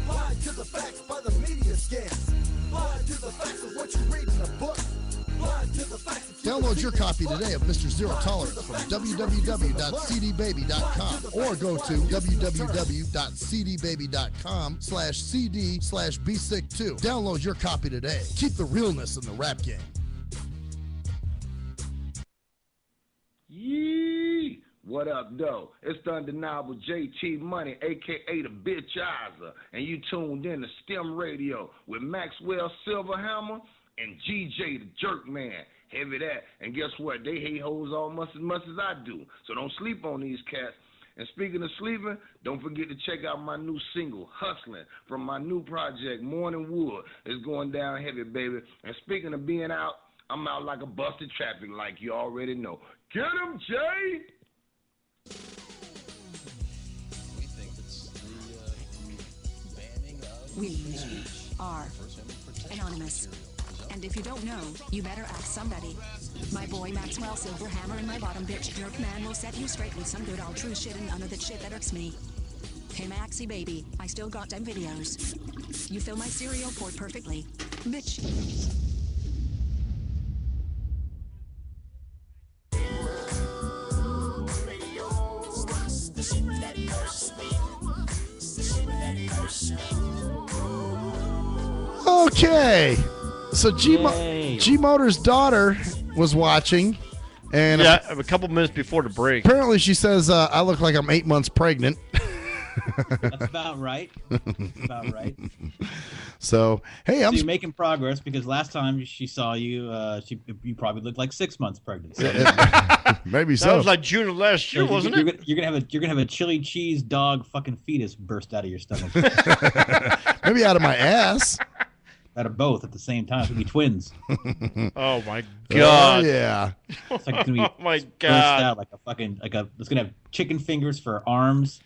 Blind to the facts by the media scans. Blind to the facts of what you read in a book. Blind to the facts of Download your copy today of Mr. Zero Tolerance from www.cdbaby.com or go to www.cdbaby.com/cd/bsick2. Download your copy today. Keep the realness in the rap game. Yee! What up, though? It's the undeniable JT Money, a.k.a. the Bitchizer, and you tuned in to STIM Radio with Maxwell Silverhammer and GJ the Jerkman. Heavy that. And guess what? They hate hoes almost as much as I do. So don't sleep on these cats. And speaking of sleeping, don't forget to check out my new single, Hustling, from my new project, Morning Wood. It's going down heavy, baby. And speaking of being out, I'm out like a busted traffic like you already know. Get him, Jay! We are anonymous. And if you don't know, you better ask somebody. My boy Maxwell Silverhammer and my bottom bitch jerk man will set you straight with some good old true shit and none of that shit that irks me. Hey Maxie baby, I still got them videos. You fill my cereal port perfectly. Bitch. Okay. So G Motor's daughter was watching, and yeah, a couple minutes before the break. Apparently, she says I look like I'm 8 months pregnant. That's about right. That's about right. So hey, you're making progress because last time she saw you, you probably looked like 6 months pregnant. So. Maybe so. That was like June of last year, wasn't it? You're gonna have a chili cheese dog fucking fetus burst out of your stomach. Maybe out of my ass. Out of both at the same time. It's gonna be twins. Oh my god! Oh, yeah. It's like gonna be oh my god! Out like a fucking it's gonna have chicken fingers for arms.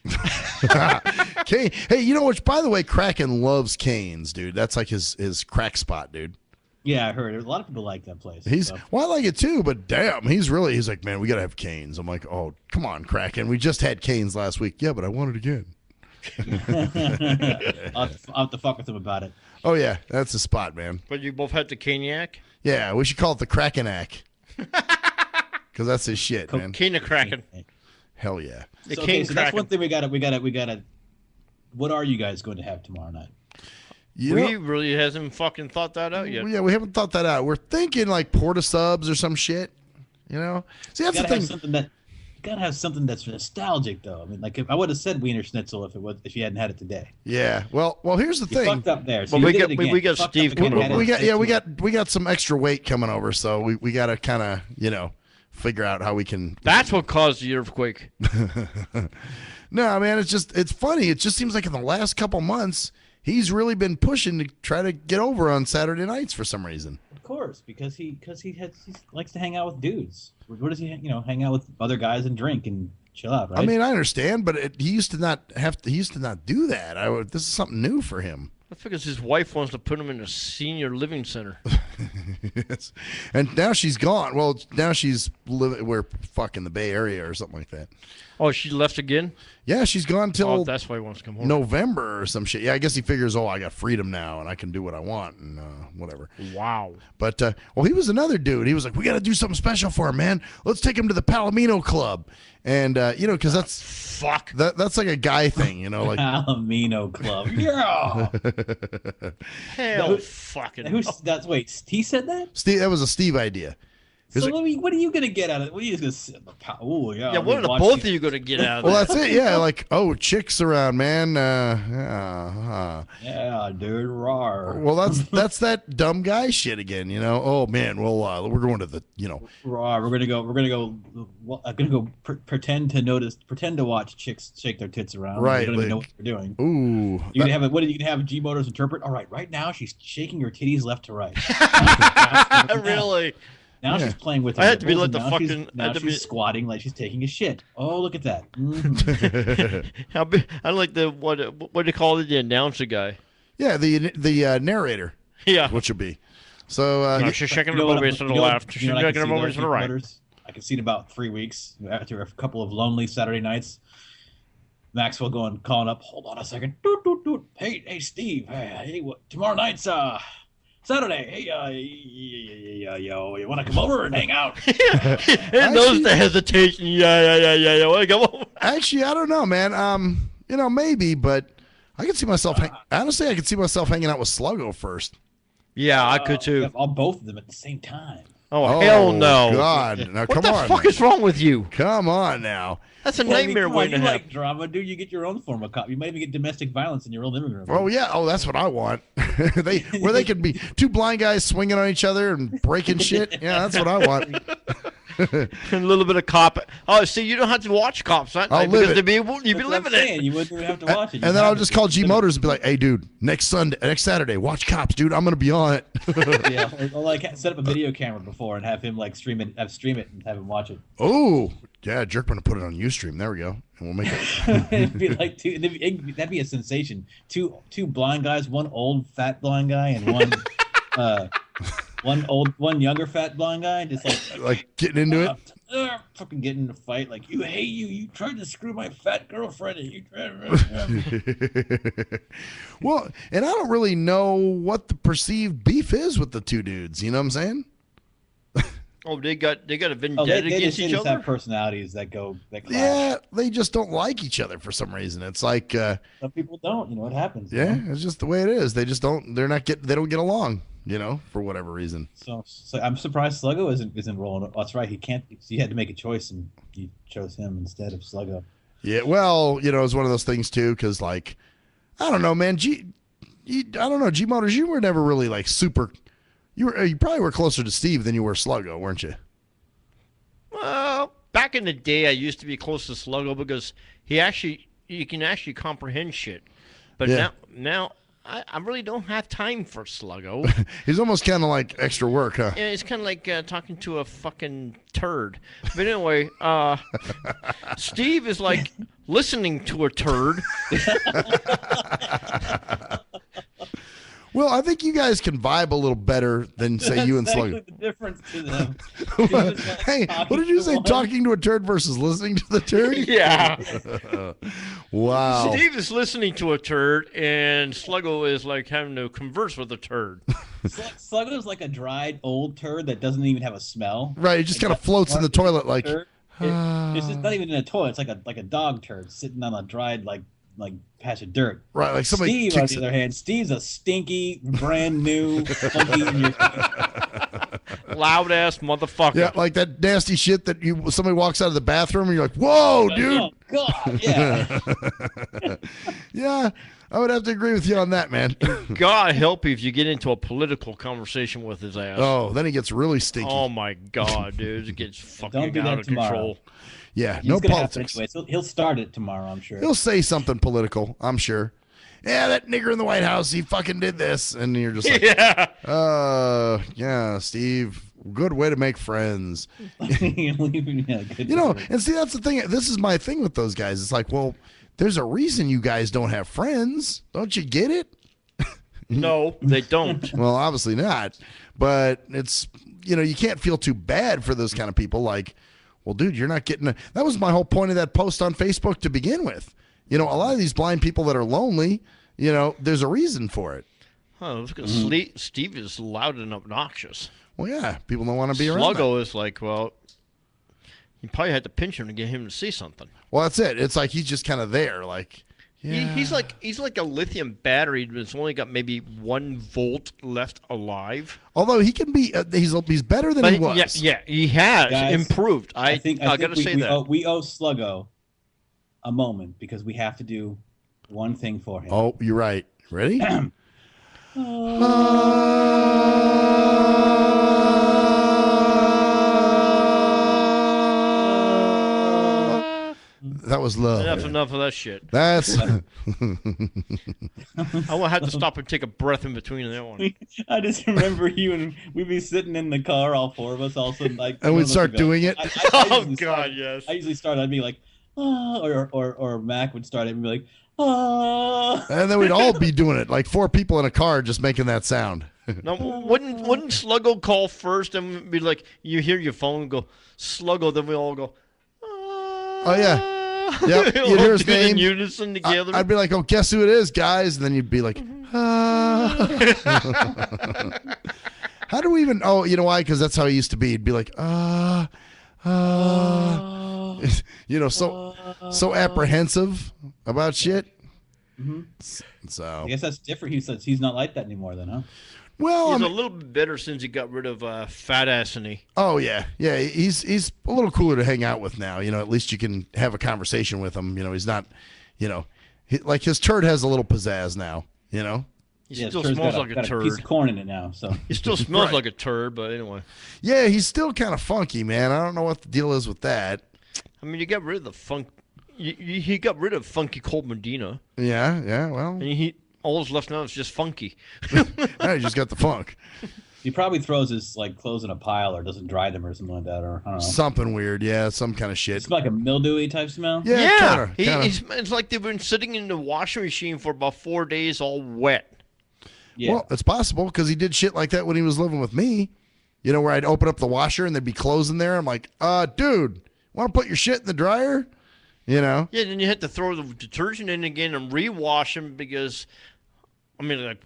Kane, hey, you know what? By the way, Kraken loves Canes, dude. That's like his crack spot, dude. Yeah, I heard. A lot of people like that place. Well, I like it too, but damn, he's like, man, we gotta have Canes. I'm like, oh, come on, Kraken. We just had Canes last week. Yeah, but I want it again. I'll have to fuck with him about it. Oh yeah, that's the spot, man. But you both had the Caniac? Yeah, we should call it the Krakenac. Because that's his shit, man. King of Kraken. Hell yeah. So that's one thing we gotta. What are you guys going to have tomorrow night? We really hasn't fucking thought that out yet. Yeah, we haven't thought that out. We're thinking like Porta Subs or some shit. You know? See, that's the thing. You gotta have something that's nostalgic, though. I mean, like if I would have said Wiener Schnitzel if you hadn't had it today. Yeah. Well, here's the thing. Fucked up there. So well, we got Steve coming over. We got some extra weight coming over, so we got to kind of figure out how we can. That's what caused the earthquake. No, man, it's funny. It just seems like in the last couple months he's really been pushing to try to get over on Saturday nights for some reason. Of course, because he likes to hang out with dudes. What does he hang out with other guys and drink and chill out, right? I mean, I understand, but he used to not do that. This is something new for him. That's because his wife wants to put him in a senior living center. Yes. And now she's gone. Well, now she's we're fucking the Bay Area or something like that. Oh, she left again? Yeah, she's gone till that's why he wants to come home. November or some shit. Yeah, I guess he figures, I got freedom now and I can do what I want and whatever. Wow. But he was another dude. He was like, we got to do something special for him, man. Let's take him to the Palomino Club. And because that's like a guy thing, like Palomino Club. Yeah. Hell, fucking. He said that? Steve, that was a Steve idea. So what are you gonna get out of it? What are you gonna sit in the oh yeah? Yeah, what are the both of you gonna get out of it? Well, that's it. Yeah, like chicks around, man. Yeah, dude. Rawr. Well, that's that dumb guy shit again. Oh man. Well, we're going to the Rawr. We're gonna go pretend to watch chicks shake their tits around. Right. We don't even know what we're doing. Ooh. You gonna have what are you gonna have G Motors interpret? All right. Right now she's shaking her titties left to right. Really. Now she's playing with her. I had to be like the fucking. Now she's squatting like she's taking a shit. Oh, look at that. I like the what do you call it? The announcer guy. Yeah, the narrator. Yeah, which would be. So she's shaking her boobies to the left. She's shaking her boobies to the right. I can see in about 3 weeks after a couple of lonely Saturday nights. Maxwell calling up. Hold on a second. Hey, Steve. Hey, tomorrow night's Saturday. Hey, you want to come over and hang out? And knows the hesitation. Yeah. Want to come over? Actually, I don't know, man. Maybe, but I could see myself. Honestly, I could see myself hanging out with Sluggo first. Yeah, I could too. Both of them at the same time. Oh, hell no! God, now what come on. What the fuck is wrong with you? Come on now. That's a nightmare waiting to happen. You like drama, dude. You get your own form of cop. You might even get domestic violence in your own living room. Oh yeah. Oh, that's what I want. Where they could be two blind guys swinging on each other and breaking shit. Yeah, that's what I want. A little bit of cop. Oh, see, you don't have to watch Cops that night because you'd be living it. You wouldn't have to watch it. And then I'll just call G Motors and be like, "Hey, dude, next Saturday, watch Cops, dude. I'm gonna be on it." Yeah, or like set up a video camera before and have him like stream it and have him watch it. Oh, yeah, Jerkman to put it on Ustream. There we go, and we'll make it. It'd be like that'd be a sensation. Two blind guys, one old fat blind guy, and one younger fat blind guy, just like getting into it. Fucking getting in a fight, like you tried to screw my fat girlfriend. And you tried. Well, and I don't really know what the perceived beef is with the two dudes. You know what I'm saying? Oh, they got a vendetta against each other. They have personalities that clash. Yeah, they just don't like each other for some reason. It's like some people don't. You know what happens? Yeah, it's just the way it is. They just don't. They don't get along. For whatever reason. So I'm surprised Sluggo isn't rolling. Oh, that's right. He can't. He had to make a choice, and he chose him instead of Sluggo. Yeah. Well, it's one of those things too, because I don't know, man. I don't know. G Motors, you were never really like super. You probably were closer to Steve than you were Sluggo, weren't you? Well, back in the day, I used to be close to Sluggo because you can actually comprehend shit. But now I really don't have time for Sluggo. He's almost kind of like extra work, huh? Yeah, it's kind of like talking to a fucking turd. But anyway, Steve is like listening to a turd. Well, I think you guys can vibe a little better than, say, you and Sluggo. That's exactly the difference to them. Hey, what did you say? Talking to a turd versus listening to the turd? Yeah. Wow. Steve is listening to a turd, and Sluggo is like having to converse with a turd. Sluggo is like a dried old turd that doesn't even have a smell. Right, it just kind of floats in the toilet like. It's just not even in a toilet. It's like a dog turd sitting on a dried like like patch of dirt. Right, like somebody Steve, on kicks the it. other hand, Steve's a stinky, brand new, funky in your Loud ass motherfucker. Yeah, like that nasty shit that somebody walks out of the bathroom and you're like, whoa, dude. Oh God, yeah. Yeah, I would have to agree with you on that, man. God help you if you get into a political conversation with his ass. Oh, then he gets really stinky. Oh my God, dude, it gets Don't fucking do that out of tomorrow. control. Yeah, He's no gonna have to politics. anyway, so he'll start it tomorrow, I'm sure. He'll say something political, I'm sure. Yeah, that nigger in the White House, he fucking did this. And you're just like, yeah, Steve, good way to make friends. Yeah, good You know, and see, that's the thing. This is my thing with those guys. It's like, well, there's a reason you guys don't have friends. Don't you get it? No, they don't. Well, obviously not. But it's, you can't feel too bad for those kind of people. Like, well, dude, you're not getting that was my whole point of that post on Facebook to begin with. A lot of these blind people that are lonely, there's a reason for it. Oh, look at Steve is loud and obnoxious. Well, yeah, people don't want to be around. Sluggo is like, well, you probably had to pinch him to get him to see something. Well, that's it. It's like he's just kind of there, like. Yeah. He's like a lithium battery that's only got maybe 1 volt left alive. Although he can be, he's better than he was. Yeah, he has Guys, improved. I gotta say that. We owe Sluggo a moment because we have to do one thing for him. Oh, you're right. Ready? That was love. Enough of that shit. That's. I will have to stop and take a breath in between that one. I just remember you and we'd be sitting in the car, all four of us, all of a sudden, like. And we'd start doing it. Oh God, yes. I usually start. I'd be like, or Mac would start it and be like, ah. And then we'd all be doing it, like 4 people in a car just making that sound. No, wouldn't Sluggo call first and be like, you hear your phone go Sluggo, then we all go. Oh yeah. Yep, you'd hear his name. In unison together. I'd be like, "Oh, guess who it is, guys?" And then you'd be like, "How do we even?" Oh, you know why? Because that's how he used to be. He'd be like, so apprehensive about shit. Mm-hmm. So I guess that's different. He says he's not like that anymore, then, huh? Well, he's a little bit better since he got rid of fat assony. Oh yeah. He's a little cooler to hang out with now. At least you can have a conversation with him. He's not, like his turd has a little pizzazz now. He still smells like a turd. A piece of corn in it now, so he still smells like a turd. But anyway. Yeah, he's still kind of funky, man. I don't know what the deal is with that. I mean, you got rid of the funk. He got rid of Funky Cold Medina. Yeah. Well, and all that's left now is just Funky. He just got the funk. He probably throws his clothes in a pile or doesn't dry them or something like that, or I don't know. Something weird, yeah, some kind of shit. It's like a mildewy type smell. Yeah. Kinda. It's like they've been sitting in the washing machine for about 4 days, all wet. Yeah. Well, it's possible because he did shit like that when he was living with me. Where I'd open up the washer and there'd be clothes in there. I'm like, dude, want to put your shit in the dryer? Yeah, then you had to throw the detergent in again and rewash them because,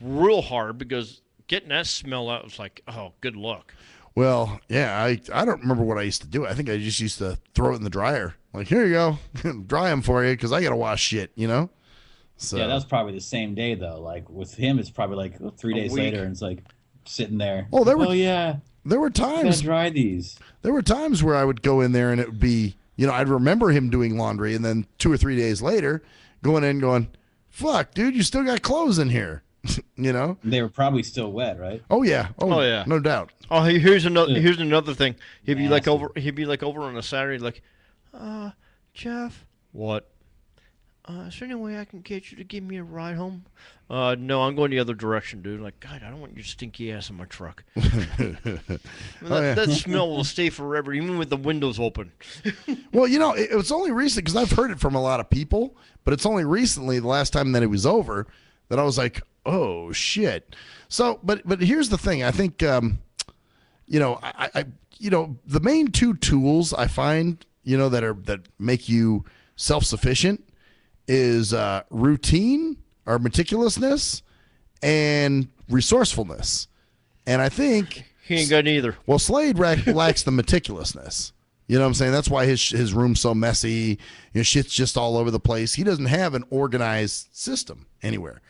real hard because getting that smell out was like, oh, good luck. Well, yeah, I don't remember what I used to do. I think I just used to throw it in the dryer. Like, here you go, dry them for you because I got to wash shit, So yeah, that was probably the same day though. Like with him, it's probably like 3 days later, and it's like sitting there. Oh, there were times. Dry these. There were times where I would go in there and it would be. I'd remember him doing laundry, and then 2 or 3 days later, going in going, fuck, dude, you still got clothes in here, They were probably still wet, right? Oh yeah, yeah, no doubt. Oh, here's another thing. He'd be like over on a Saturday, like, Jeff, what? Is there any way I can get you to give me a ride home? No, I'm going the other direction, dude. Like, God, I don't want your stinky ass in my truck. That smell will stay forever, even with the windows open. Well, it was only recent because I've heard it from a lot of people, but it's only recently, the last time that it was over, that I was like, oh shit. So, but here's the thing. I think, the main 2 tools I find, that make you self-sufficient is routine or meticulousness and resourcefulness. And I think he ain't got neither. Well, Slade lacks the meticulousness. You know what I'm saying? That's why his room's so messy. Shit's just all over the place. He doesn't have an organized system anywhere.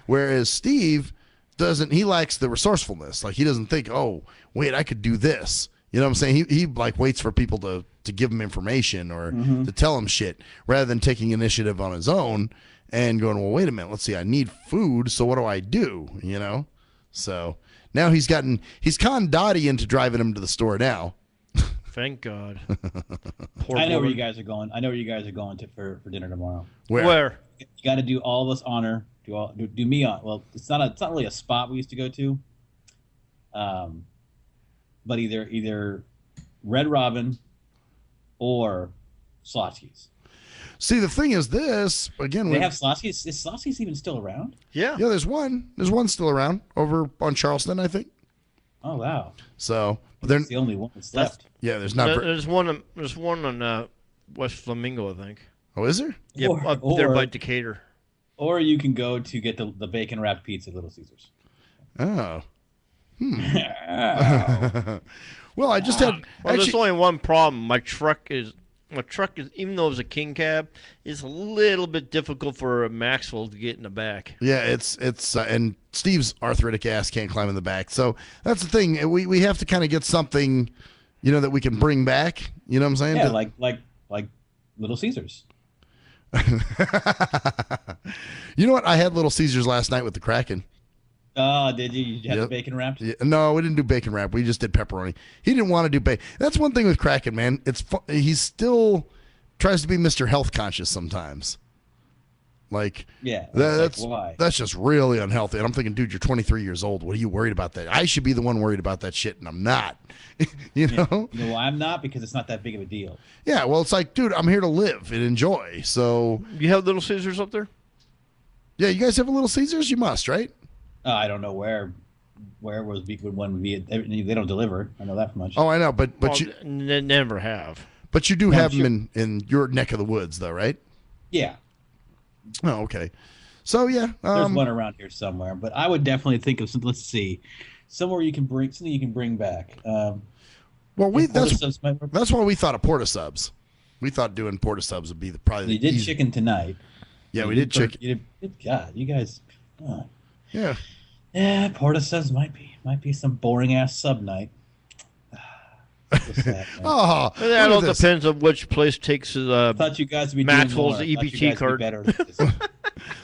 Whereas Steve doesn't. He lacks the resourcefulness. Like, he doesn't think, oh, wait, I could do this. You know what I'm saying? He like waits for people to give him information or to tell him shit rather than taking initiative on his own and going, well, wait a minute. Let's see. I need food. So what do I do? You know? So now he's conned Dottie into driving him to the store now. Thank God. I know where you guys are going. I know where you guys are going to for dinner tomorrow. Where? You got to do all of us honor. Do me on. Well, it's not really a spot we used to go to. But either Red Robin or Slotsky's. See, the thing is this, again... They have Slotsky's. Is Slotsky's even still around? Yeah. Yeah, there's one. There's one still around over on Charleston, I think. Oh, wow. So... That's the only one that's left. Yeah, there's not... There's one on West Flamingo, I think. Oh, is there? Yeah, up there by Decatur. Or you can go to get the bacon-wrapped pizza at Little Caesars. Oh. Well, I just had... Well, there's only one problem. My truck is, even though it's a king cab, it's a little bit difficult for a Maxwell to get in the back. Yeah, it's and Steve's arthritic ass can't climb in the back. So that's the thing. We have to kind of get something, that we can bring back. You know what I'm saying? Yeah, like Little Caesars. You know what? I had Little Caesars last night with the Kraken. Oh, did you? You had the bacon wrapped? Yeah, no, we didn't do bacon wrap. We just did pepperoni. He didn't want to do bacon. That's one thing with Kraken, man. He still tries to be Mr. Health conscious sometimes. Like, yeah, that's just really unhealthy. And I'm thinking, dude, you're 23 years old. What are you worried about that? I should be the one worried about that shit, and I'm not. You know? Well, I'm not, because it's not that big of a deal. Yeah, well, it's like, dude, I'm here to live and enjoy. So you have Little Caesars up there? Yeah, you guys have a Little Caesars? You must, right? I don't know where one would be. They don't deliver. I know that much. Oh, I know, but you never have. But you do have them in your neck of the woods, though, right? Yeah. Oh, okay. So yeah, there's one around here somewhere. But I would definitely think of some. Let's see, something you can bring back. Well, that's why we thought of Porta Subs. We thought doing Porta Subs would be probably. You did chicken tonight. Yeah, we did chicken. God, you guys. Yeah. Yeah, Porta Subs might be some boring ass sub night. Sad, that all depends on which place takes thought you guys would be Maxwell's EBT card.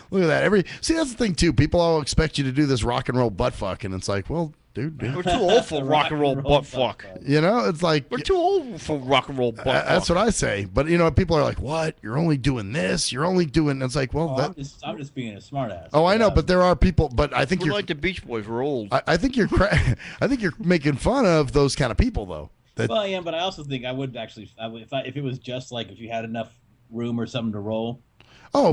Look at that. See, that's the thing too. People all expect you to do this rock and roll butt fuck, and it's like, well, dude, we're too old for rock and roll butt fuck. It's like we're too old for rock and roll butt fuck. That's what I say. But people are like, what? You're only doing this. You're only doing. It's like, well, I'm just being a smartass. Oh, I know, but there are people. But I think we're like the Beach Boys. We're old. I think you're. I think you're making fun of those kind of people, though. Well, I am, but I also think I would actually, if it was just like if you had enough room or something to roll. Oh,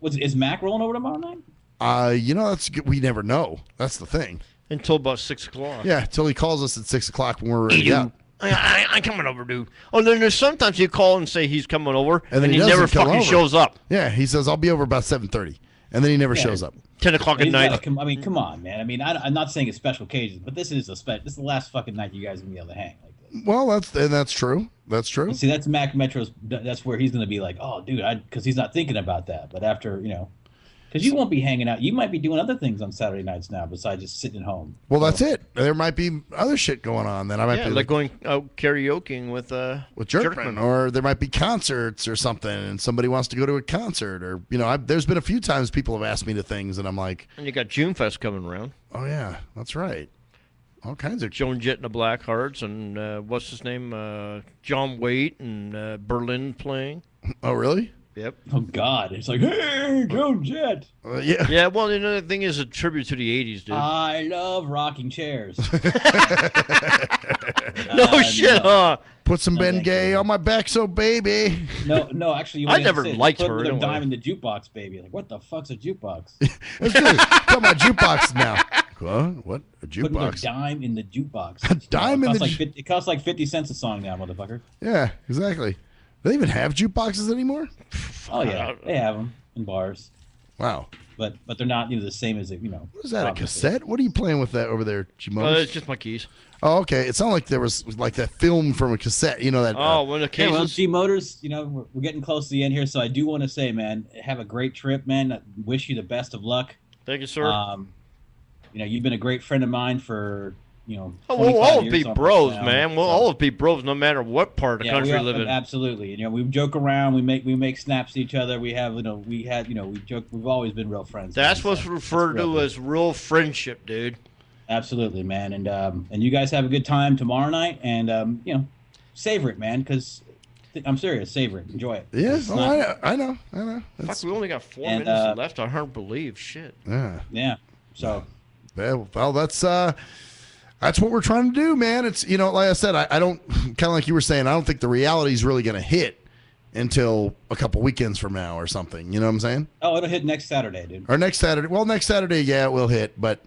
is Mac rolling over tomorrow night? That's good. We never know. That's the thing. Until about 6 o'clock. Yeah, until he calls us at 6 o'clock when we're ready out. I'm coming over, dude. Oh, then there's sometimes you call and say he's coming over, and then he never fucking shows up. Yeah, he says I'll be over about 7:30, and then he never shows up. 10 o'clock at night. Come on, man. I mean, I'm not saying it's special occasions, but this is this is the last fucking night you guys are gonna be able to hang like this. Well, that's true. That's true. See, that's Mac Metro's. That's where he's gonna be like, oh, dude, because he's not thinking about that. But after because you won't be hanging out. You might be doing other things on Saturday nights now besides just sitting at home. Well, that's it. There might be other shit going on that I might be like going out karaokeing with Jerkman, or there might be concerts or something, and somebody wants to go to a concert, or there's been a few times people have asked me to things, and I'm like, and you got June Fest coming around. Oh yeah, that's right. All kinds of Joan Jett and the Blackhearts, and what's his name, John Waite, and Berlin playing. Oh really? Yep. Oh God! It's like, hey, Joan Jett. Yeah. Yeah. Well, the thing is a tribute to the '80s, dude. I love rocking chairs. No shit, huh? Put some Ben Gay on my back, so baby. No, actually, I never liked her. Put a dime in the jukebox, baby. Like, what the fuck's a jukebox? Let's do it. Talk about jukebox now. What? A jukebox? Putting a dime in the jukebox. A dime in the it costs like 50 cents a song now, motherfucker. Yeah, exactly. Do they even have jukeboxes anymore? Oh yeah, they have them in bars. Wow. But they're not the same as What is that? A cassette? What are you playing with that over there, Jimos? It's just my keys. Oh, okay. It sounded like there was like that film from a cassette. That. When the cases. Well, G Motors. We're getting close to the end here, so I do want to say, man, have a great trip, man. I wish you the best of luck. Thank you, sir. You've been a great friend of mine for. We'll all be bros, man. We'll all be bros, no matter what part of the country we live in. Absolutely. We joke around. We make snaps to each other. We have, we joke. We've always been real friends. That's what's referred to as real friendship, dude. Absolutely, man. And you guys have a good time tomorrow night, and savor it, man. Because I'm serious, savor it, enjoy it. Yeah, I know. Fuck, we only got 4 minutes left. I hard believe shit. Yeah. So. Well, that's what we're trying to do, man. It's like I said, I don't kind of like you were saying. I don't think the reality is really going to hit until a couple weekends from now or something. You know what I'm saying? Oh, it'll hit next Saturday, dude. Or next Saturday. Well, next Saturday, yeah, it will hit. But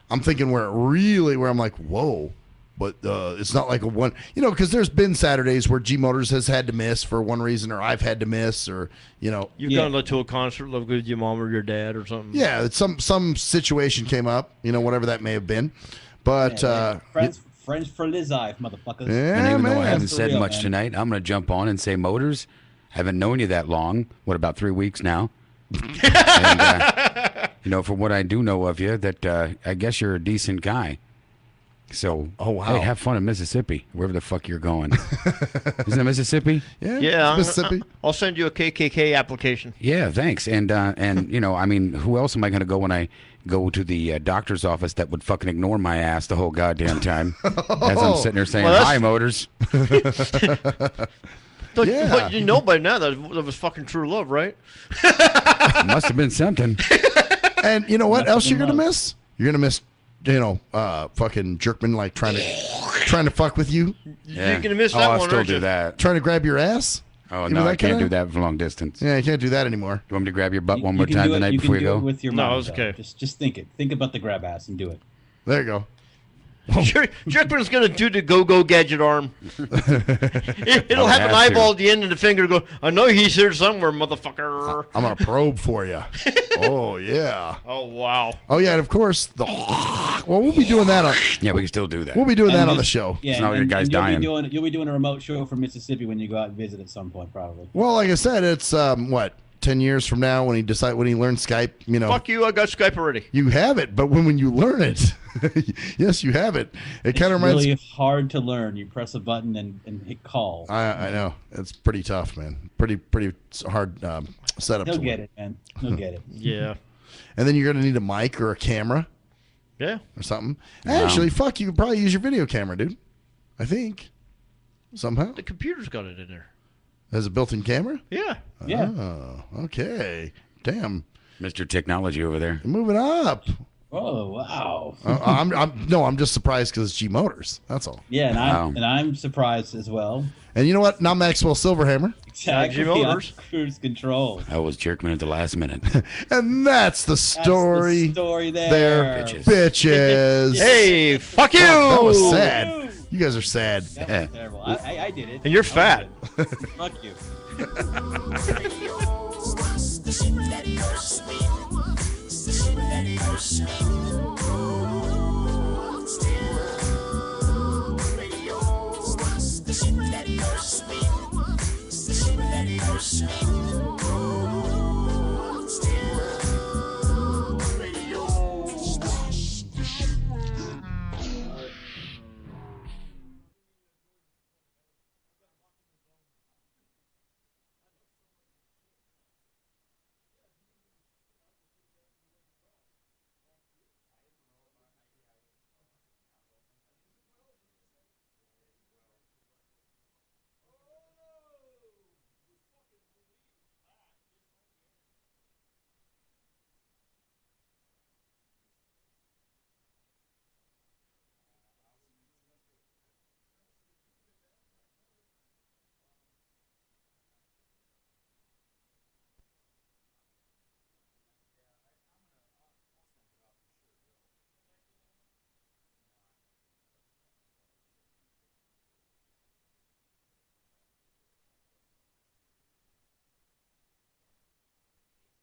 I'm thinking where I'm like, whoa. But it's not like a one, because there's been Saturdays where G Motors has had to miss for one reason, or I've had to miss, or you've gone to a concert, love with your mom or your dad or something. Yeah, it's some situation came up, whatever that may have been. But friends for Liz motherfuckers. Yeah, and even man. though I haven't said real, much man. tonight, I'm going to jump on and say Motors. Haven't known you that long. What, about 3 weeks now? And, for what I do know of you, that I guess you're a decent guy. So, hey, have fun in Mississippi, wherever the fuck you're going. Isn't it Mississippi? Yeah, Mississippi. I'll send you a KKK application. Yeah, thanks. And who else am I going to go when I go to the doctor's office that would fucking ignore my ass the whole goddamn time as I'm sitting there saying, hi, Motors. But you know by now that was fucking true love, right? Must have been something. And you know what else you're going to miss? You're going to miss fucking Jerkman like trying to fuck with you. Yeah. You're gonna miss that one. I'll still do that. Trying to grab your ass. Oh no, I can't do that for long distance. Yeah, you can't do that anymore. You want me to grab your butt one more time the night before you go? You can do it with your No, mom, it's okay. Just think it. Think about the grab ass and do it. There you go. Jerkman's gonna do the go gadget arm. It'll have an eyeball at the end of the finger. Go. I know he's here somewhere, motherfucker. I'm gonna probe for you. Oh yeah. Oh wow. Oh yeah, and of course we'll be doing that on. Yeah, we can still do that. We'll be doing that on the show. Yeah, it's not like your guy's dying. You'll be doing a remote show from Mississippi when you go out and visit at some point, probably. Well, like I said, it's 10 years from now when he learns Skype. Fuck you! I got Skype already. You have it, but when you learn it, yes, you have it. It kind of reminds. Really hard to learn. You press a button and hit call. I know it's pretty tough, man. Pretty hard setup. He'll get it, man. He'll get it. Yeah. And then you're gonna need a mic or a camera. Yeah. Or something. Actually, fuck, you could probably use your video camera, dude. I think somehow The computer's got it in there. has a built-in camera. Yeah. Yeah. Oh, okay. Damn. Mr. Technology over there. Moving up. Oh wow. I'm just surprised because it's G Motors. That's all. Yeah, and I'm surprised as well. And you know what? Now Maxwell Silverhammer. Exactly. Motors. Cruise control. I was Jerkman at the last minute. And that's the story. That's the story there. Bitches. Hey, fuck you. That was sad. You guys are sad. That was terrible. I did it. And you're fat. Fuck you. The shit that hurts me. The shit that hurts me.